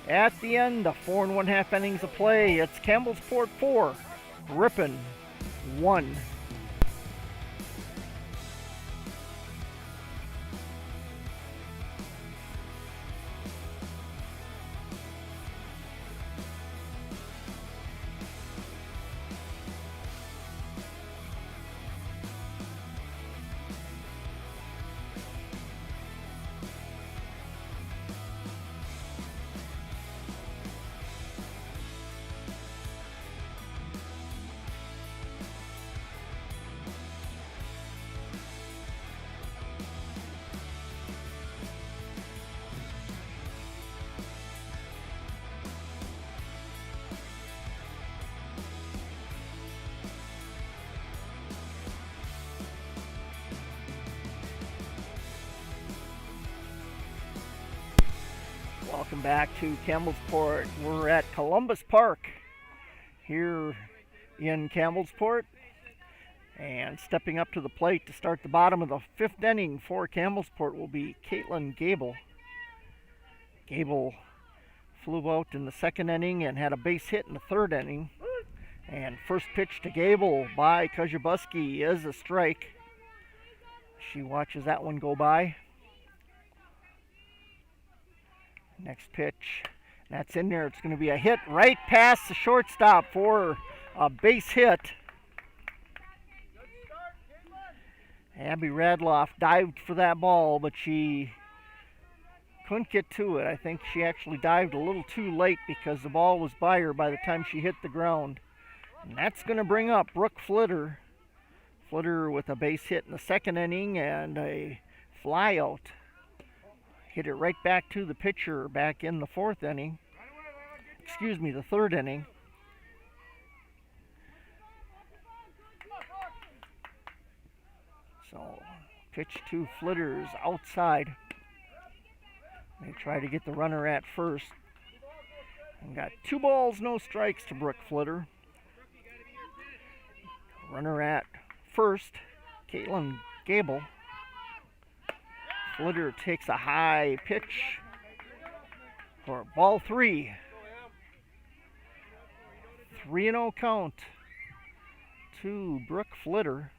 at the end of 4 1/2 innings of play, it's Campbellsport 4, Ripon 1. Welcome back to Campbellsport. We're at Columbus Park here in Campbellsport. And stepping up to the plate to start the bottom of the 5th inning for Campbellsport will be Caitlin Gable. Gable flew out in the 2nd inning and had a base hit in the 3rd inning. And first pitch to Gable by Kozibuski is a strike. She watches that one go by. Next pitch, that's in there. It's going to be a hit right past the shortstop for a base hit. Abby Radloff dived for that ball, but she couldn't get to it. I think she actually dived a little too late because the ball was by her by the time she hit the ground. And that's going to bring up Brooke Flitter. Flitter with a base hit in the 2nd inning and a fly out. Hit it right back to the pitcher back in the 4th inning. Excuse me, the 3rd inning. So, pitch to Flitters outside. They try to get the runner at first. And got 2 balls, no strikes to Brooke Flitter. Runner at first, Caitlin Gable. Flitter takes a high pitch for ball 3. 3-0 count to Brooke Flitter.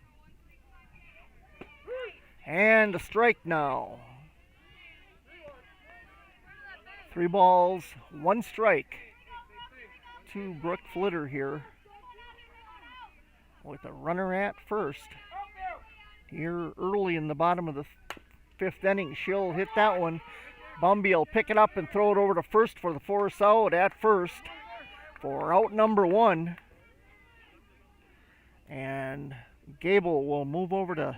And a strike now. 3 balls, 1 strike to Brooke Flitter here. With a runner at first. Here early in the bottom of the 5th inning, she'll hit that one. Bumby will pick it up and throw it over to first for the force out at first for out number 1. And Gable will move over to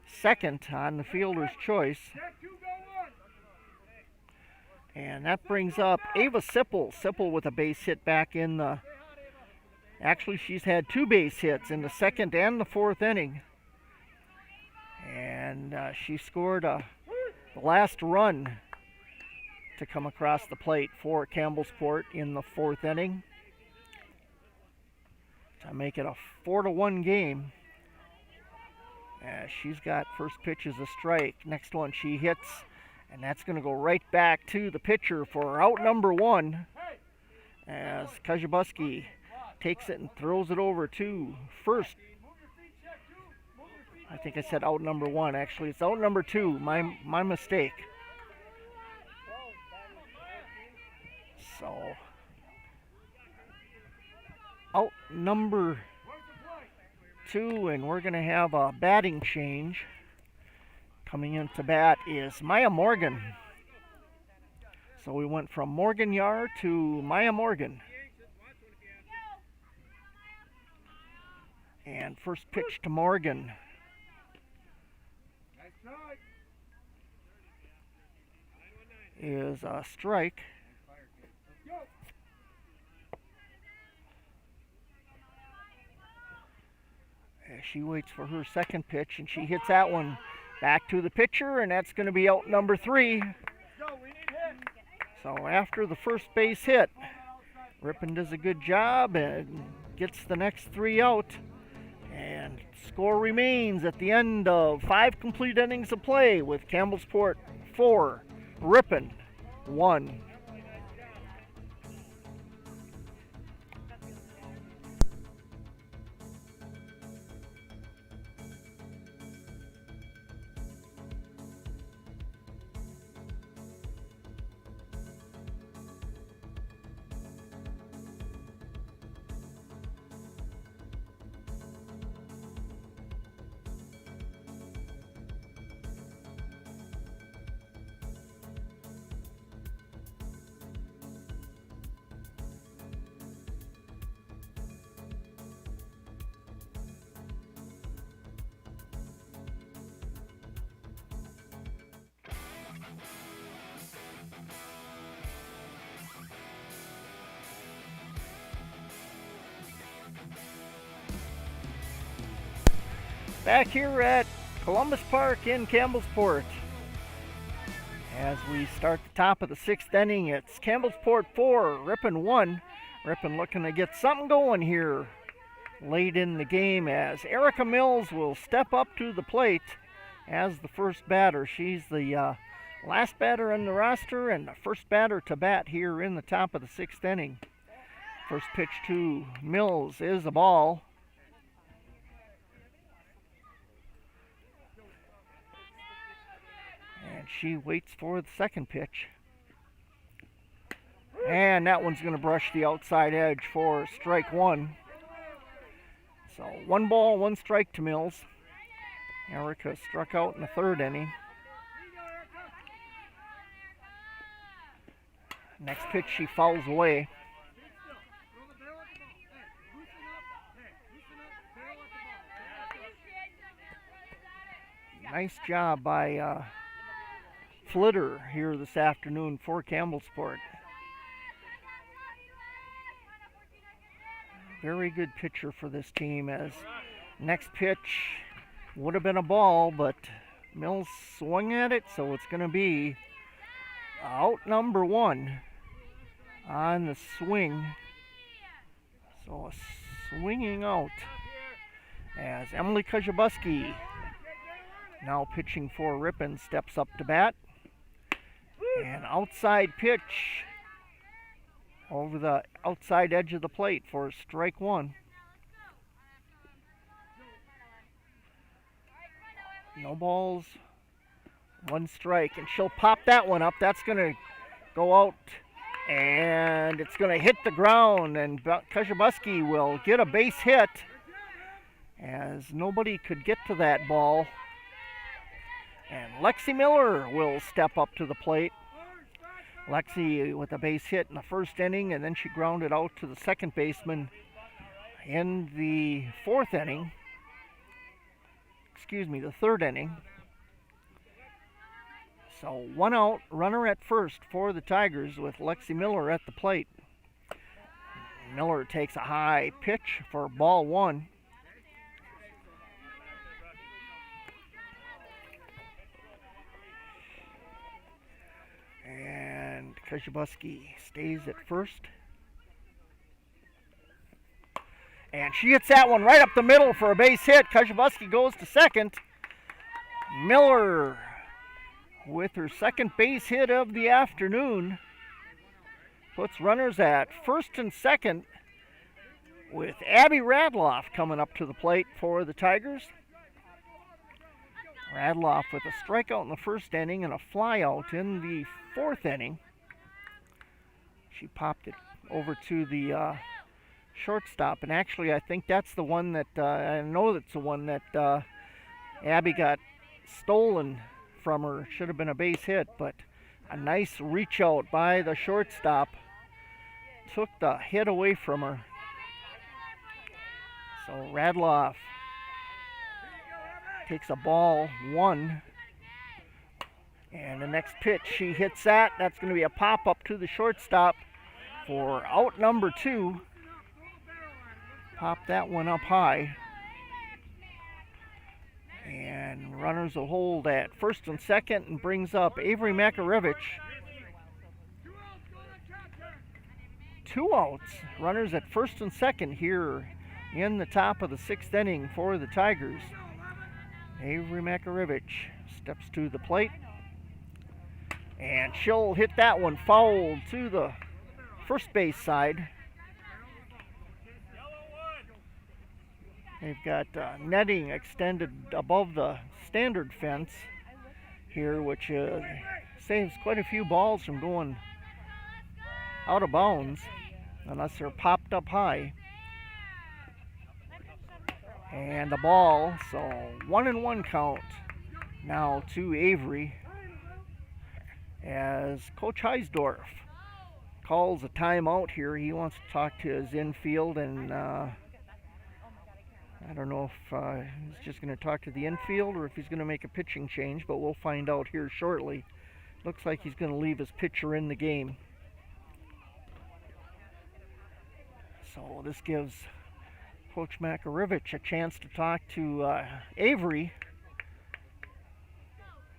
second on the fielder's choice. And that brings up Ava Sipple. Sipple with a base hit back in the... Actually, she's had 2 base hits in the 2nd and the 4th inning. And she scored the last run to come across the plate for Campbellsport in the 4th inning to make it a 4-1 game. She's got first pitch as a strike. Next one she hits, and that's going to go right back to the pitcher for out number 1 as Kajabuski takes it and throws it over to first. I think I said out number 1. Actually, it's out number 2. My mistake. So out number 2, and we're going to have a batting change. Coming in to bat is Maya Morgan. So we went from Morgan Yar to Maya Morgan. And first pitch to Morgan is a strike. As she waits for her second pitch, and she hits that one back to the pitcher, and that's going to be out number 3. So after the first base hit, Ripon does a good job and gets the next 3 out. And score remains at the end of 5 complete innings of play with Campbellsport 4, Ripon 1. Back here at Columbus Park in Campbellsport. As we start the top of the 6th inning, it's Campbellsport 4, Ripon 1. Ripon looking to get something going here late in the game as Erica Mills will step up to the plate as the first batter. She's the last batter on the roster and the first batter to bat here in the top of the 6th inning. First pitch to Mills is a ball. And she waits for the second pitch. And that one's going to brush the outside edge for strike 1. So 1 ball, 1 strike to Mills. Erica struck out in the 3rd inning. Next pitch she fouls away. Nice job by Flitter here this afternoon for Campbellsport. Very good pitcher for this team, as next pitch would have been a ball, but Mills swung at it, so it's going to be out number 1 on the swing. So a swinging out as Emily Kajabuski, now pitching for Ripon, steps up to bat. And outside pitch over the outside edge of the plate for strike 1. No balls, 1 strike, and she'll pop that one up. That's going to go out, and it's going to hit the ground, and Kajabuski will get a base hit as nobody could get to that ball. And Lexi Miller will step up to the plate. Lexi with a base hit in the 1st inning, and then she grounded out to the second baseman in the 4th inning. The 3rd inning. So 1 out, runner at first for the Tigers with Lexi Miller at the plate. Miller takes a high pitch for ball 1. And Kajabuski stays at first. And she hits that one right up the middle for a base hit. Kajabuski goes to second. Miller with her second base hit of the afternoon puts runners at first and second, with Abby Radloff coming up to the plate for the Tigers. Radloff with a strikeout in the first inning and a flyout in the fourth inning. She popped it over to the shortstop, and actually I think that's the one that, I know that's the one that Abby got stolen from her. Should have been a base hit, but a nice reach out by the shortstop took the hit away from her. So Radloff takes a ball one, and the next pitch she hits that. That's going to be a pop up to the shortstop for out number 2. Pop that one up high, and runners will hold at first and second, and brings up Avery Makarevich. 2 outs, runners at first and second here in the top of the 6th inning for the Tigers. Avery Makarevich steps to the plate, and she'll hit that one foul to the first base side. They've got netting extended above the standard fence here, which saves quite a few balls from going out of bounds unless they're popped up high. And the ball, so 1-1 count now to Avery, as Coach Heisdorf calls a timeout here. He wants to talk to his infield, and I don't know if he's just going to talk to the infield or if he's going to make a pitching change, but we'll find out here shortly. Looks like he's going to leave his pitcher in the game. So this gives Coach Makarevich a chance to talk to Avery,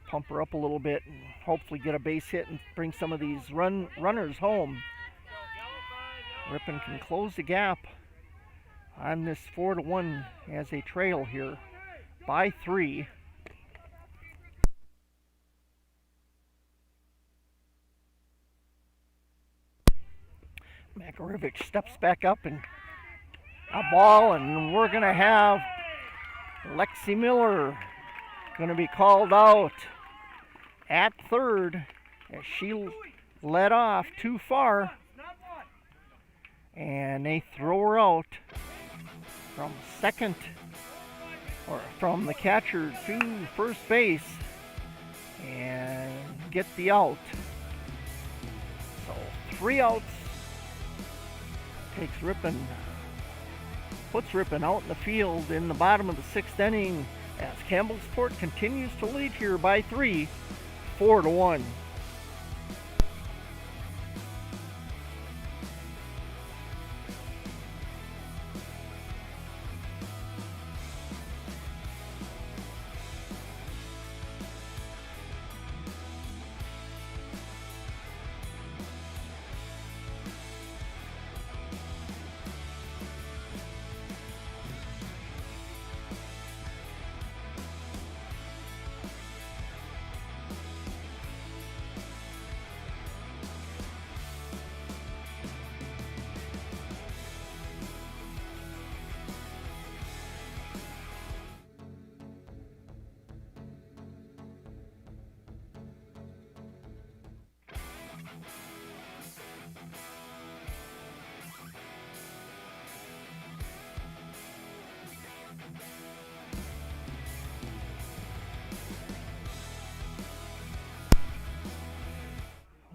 pump her up a little bit, and hopefully get a base hit and bring some of these runners home. Ripon can close the gap on this 4-1 as they trail here by 3. Makarevich steps back up, and a ball, and we're going to have Lexi Miller going to be called out at third as she led off too far, and they throw her out from second, or from the catcher to first base, and get the out. So 3 outs takes Ripon, puts Ripon out in the field in the bottom of the 6th inning as Campbellsport continues to lead here by 3, 4-1.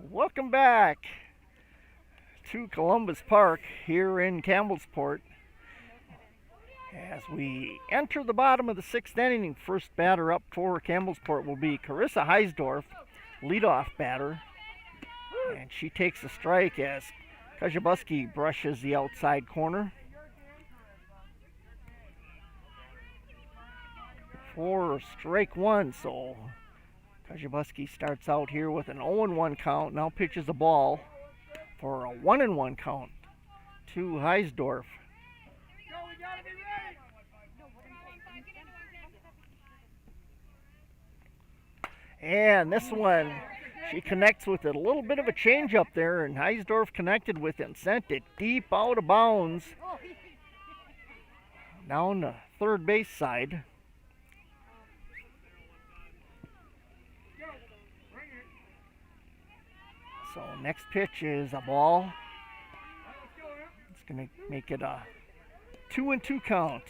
Welcome back to Columbus Park here in Campbellsport. As we enter the bottom of the 6th inning, first batter up for Campbellsport will be Carissa Heisdorf, leadoff batter. And she takes a strike as Kajabuski brushes the outside corner. For strike 1, so Kajabuski starts out here with an 0-1 count. Now pitches a ball for a 1-1 count to Heisdorf. Go, we gotta be ready. And this one, she connects with it. A little bit of a change up there, and Heisdorf connected with it and sent it deep out of bounds down the third base side. So next pitch is a ball. It's going to make it a 2-2 count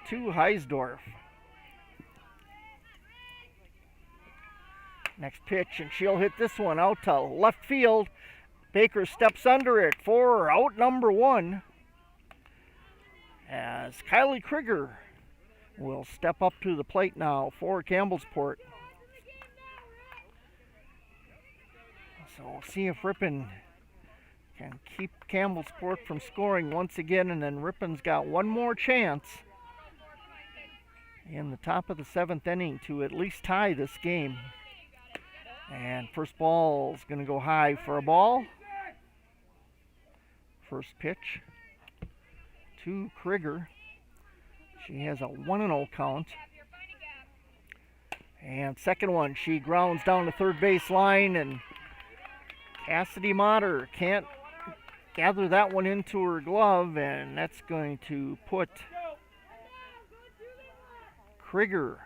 to Heisdorf. Next pitch, and she'll hit this one out to left field. Baker steps under it for out number 1. As Kylie Krieger will step up to the plate now for Campbellsport. So we'll see if Ripon can keep Campbellsport from scoring once again, and then Ripon's got one more chance in the top of the 7th inning to at least tie this game. And first ball is going to go high for a ball. First pitch to Krieger. She has a 1-0 count. And second one, she grounds down the third base line, and Cassidy Motter can't gather that one into her glove, and that's going to put Krieger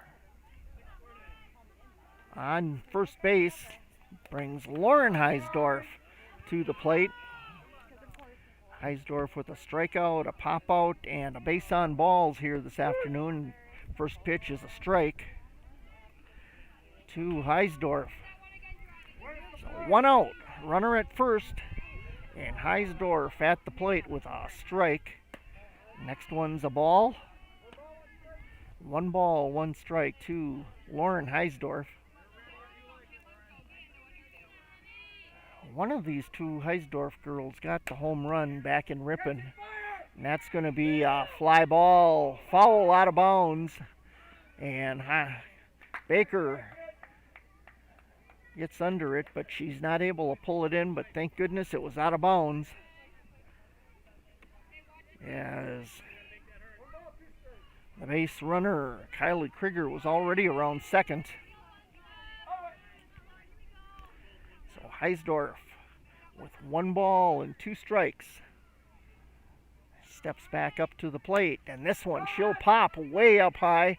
on first base. Brings Lauren Heisdorf to the plate. Heisdorf with a strikeout, a pop-out, and a base on balls here this afternoon. First pitch is a strike to Heisdorf. So 1 out, runner at first, and Heisdorf at the plate with a strike. Next one's a ball. 1 ball, 1 strike to Lauren Heisdorf. One of these two Heisdorf girls got the home run back in Ripon, and that's going to be a fly ball, foul out of bounds, and Baker gets under it, but she's not able to pull it in, but thank goodness it was out of bounds, as the base runner, Kylie Krieger, was already around second. So Heisdorf, with 1 ball and 2 strikes, steps back up to the plate, and this one she'll pop way up high,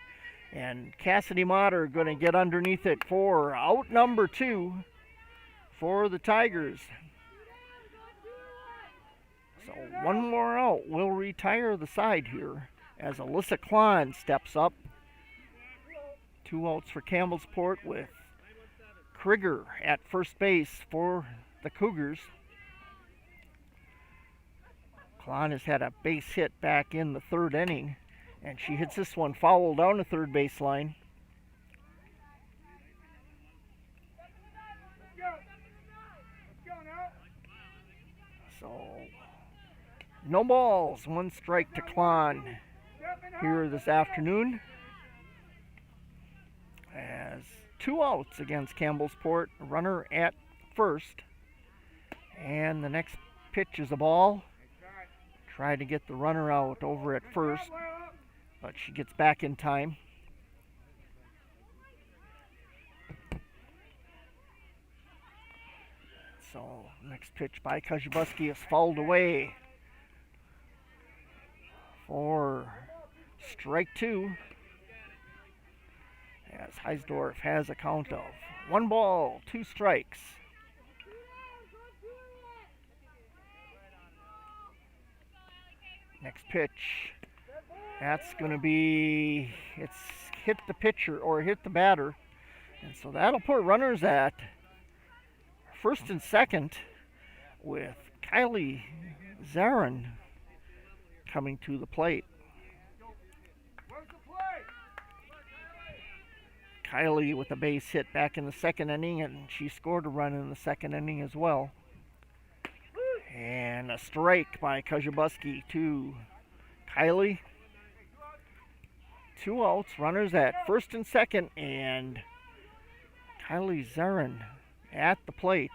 and Cassidy Motter going to get underneath it for out number 2 for the Tigers. So 1 more out will retire the side here as Alyssa Klon steps up. 2 outs for Campbellsport with Krieger at first base for the Cougars. Klon has had a base hit back in the 3rd inning, and she hits this one foul down the third base line. So no balls, 1 strike to Klon here this afternoon, as 2 outs against Campbellsport, runner at first, and the next pitch is a ball. Try to get the runner out over at first, but she gets back in time. So next pitch by Kajabuski is fouled away for strike 2, as Heisdorf has a count of 1 ball, 2 strikes. Next pitch, that's going to be, it's hit the pitcher or hit the batter, and so that'll put runners at first and second, with Kylie Zarin coming to the plate. Kylie with a base hit back in the 2nd inning, and she scored a run in the 2nd inning as well. And a strike by Kajabuski to Kylie. 2 outs, runners at first and second, and Kylie Zarin at the plate.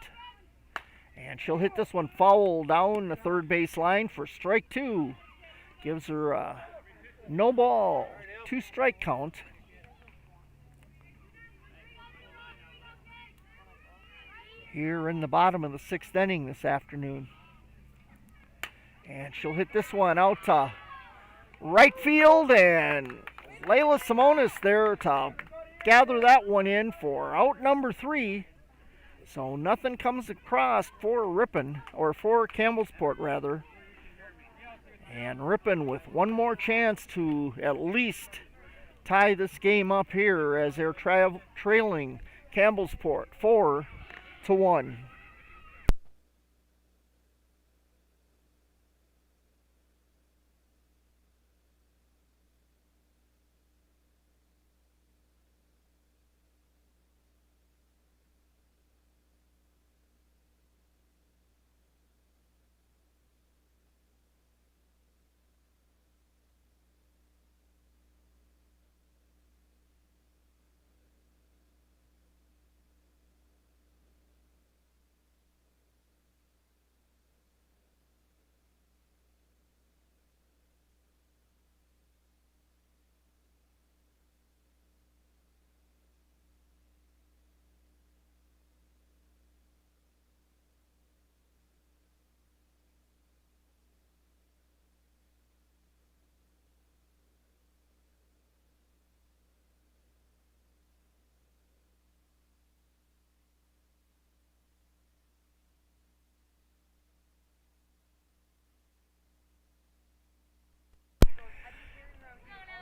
And she'll hit this one foul down the third base line for strike two. Gives her a no ball, 2-strike count. Here in the bottom of the sixth inning this afternoon. And she'll hit this one out to right field, and Layla Simonis there to gather that one in for out number 3. So nothing comes across for Ripon, or for Campbellsport rather. And Ripon with one more chance to at least tie this game up here as they're trailing Campbellsport 4-1.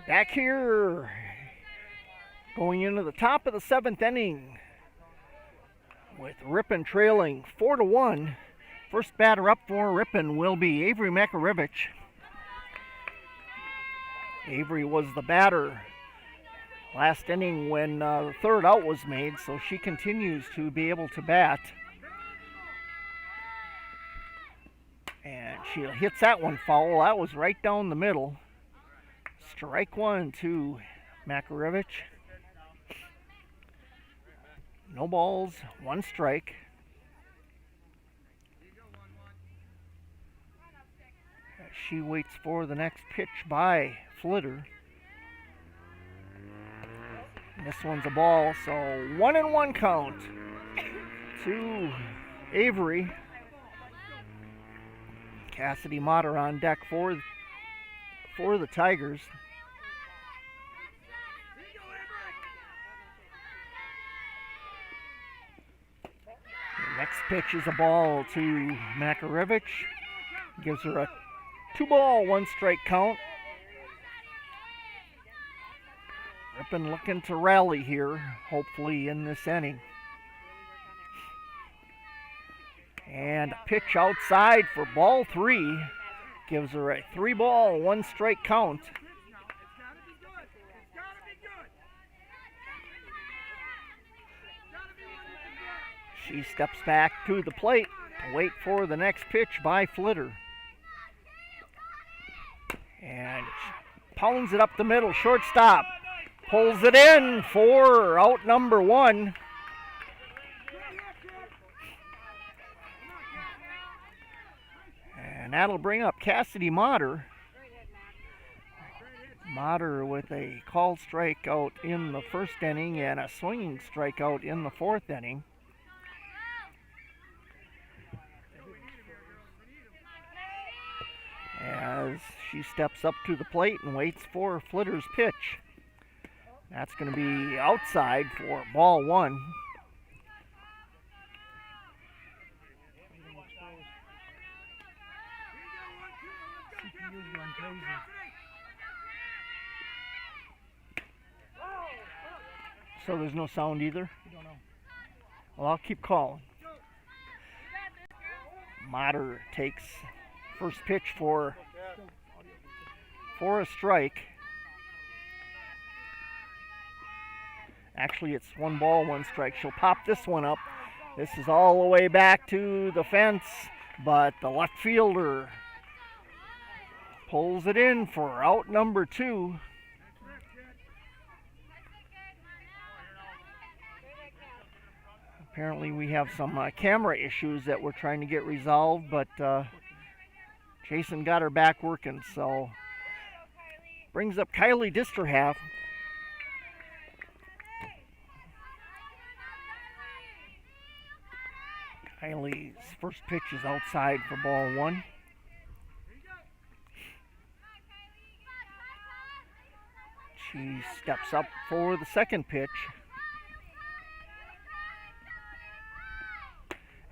Back here, going into the top of the seventh inning, with Ripon trailing 4-1. First batter up for Ripon will be Avery Makarevich. Avery was the batter last inning when the third out was made, so she continues to be able to bat. And she hits that one foul. That was right down the middle. Strike one to Makarevich. No balls, 1 strike. She waits for the next pitch by Flitter. This one's a ball, so 1-1 count to Avery. Cassidy Motter on deck for the Tigers. The next pitch is a ball to Makarevich. Gives her a 2-ball, 1-strike count. Ripon looking to rally here, hopefully in this inning. And a pitch outside for ball 3. Gives her a 3-ball, 1-strike count. She steps back to the plate to wait for the next pitch by Flitter. And pounds it up the middle, shortstop. Pulls it in for out number 1. And that'll bring up Cassidy Motter. Motter with a called strikeout in the first inning and a swinging strikeout in the fourth inning. As she steps up to the plate and waits for Flitter's pitch. That's going to be outside for ball 1. So there's no sound either? Well, I'll keep calling. Motter takes first pitch for a strike. Actually, it's 1 ball, 1 strike. She'll pop this one up. This is all the way back to the fence, but the left fielder pulls it in for out number 2. Apparently we have some camera issues that we're trying to get resolved, but Jason got her back working, so brings up Kylie Disterhalf. Kylie's first pitch is outside for ball one. She steps up for the second pitch.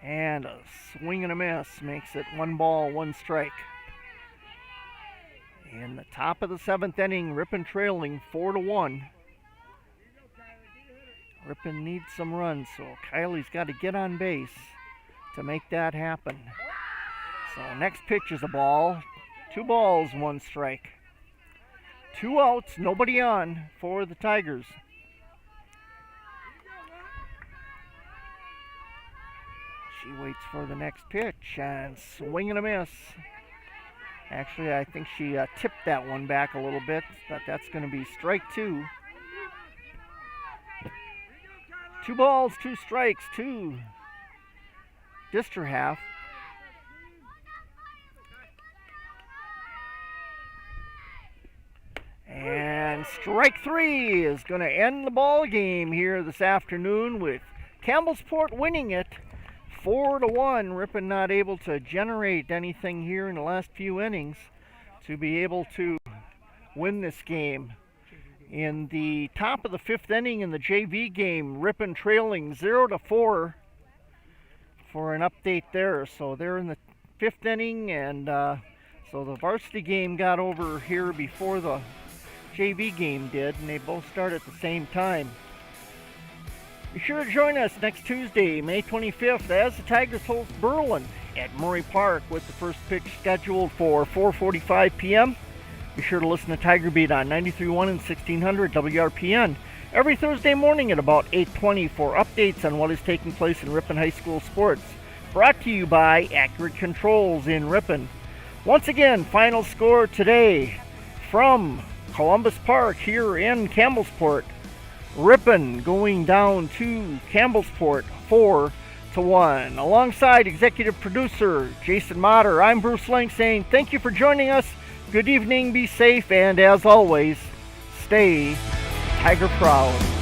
And a swing and a miss makes it 1 ball, 1 strike. In the top of the 7th inning, Ripon trailing 4-1. Ripon needs some runs, so Kylie's got to get on base to make that happen. So next pitch is a ball. 2 balls, 1 strike. 2 outs, nobody on for the Tigers. She waits for the next pitch and swing and a miss. Actually, I think she tipped that one back a little bit, but that's going to be strike 2. 2 balls, 2 strikes, 2. Disterhalf. And strike 3 is going to end the ball game here this afternoon with Campbellsport winning it 4-1. Ripon not able to generate anything here in the last few innings to be able to win this game. In the top of the 5th inning in the JV game, Ripon trailing 0-4 for an update there. So they're in the 5th inning, and so the varsity game got over here before the JV game did, and they both start at the same time. Be sure to join us next Tuesday, May 25th, as the Tigers host Berlin at Murray Park with the first pitch scheduled for 4:45 p.m. Be sure to listen to Tiger Beat on 93.1 and 1600 WRPN every Thursday morning at about 8:20 for updates on what is taking place in Ripon High School sports. Brought to you by Accurate Controls in Ripon. Once again, final score today from Columbus Park here in Campbellsport. Ripon going down to Campbellsport 4-1. Alongside executive producer Jason Motter, I'm Bruce Lang saying thank you for joining us. Good evening, be safe, and as always, stay Tiger proud.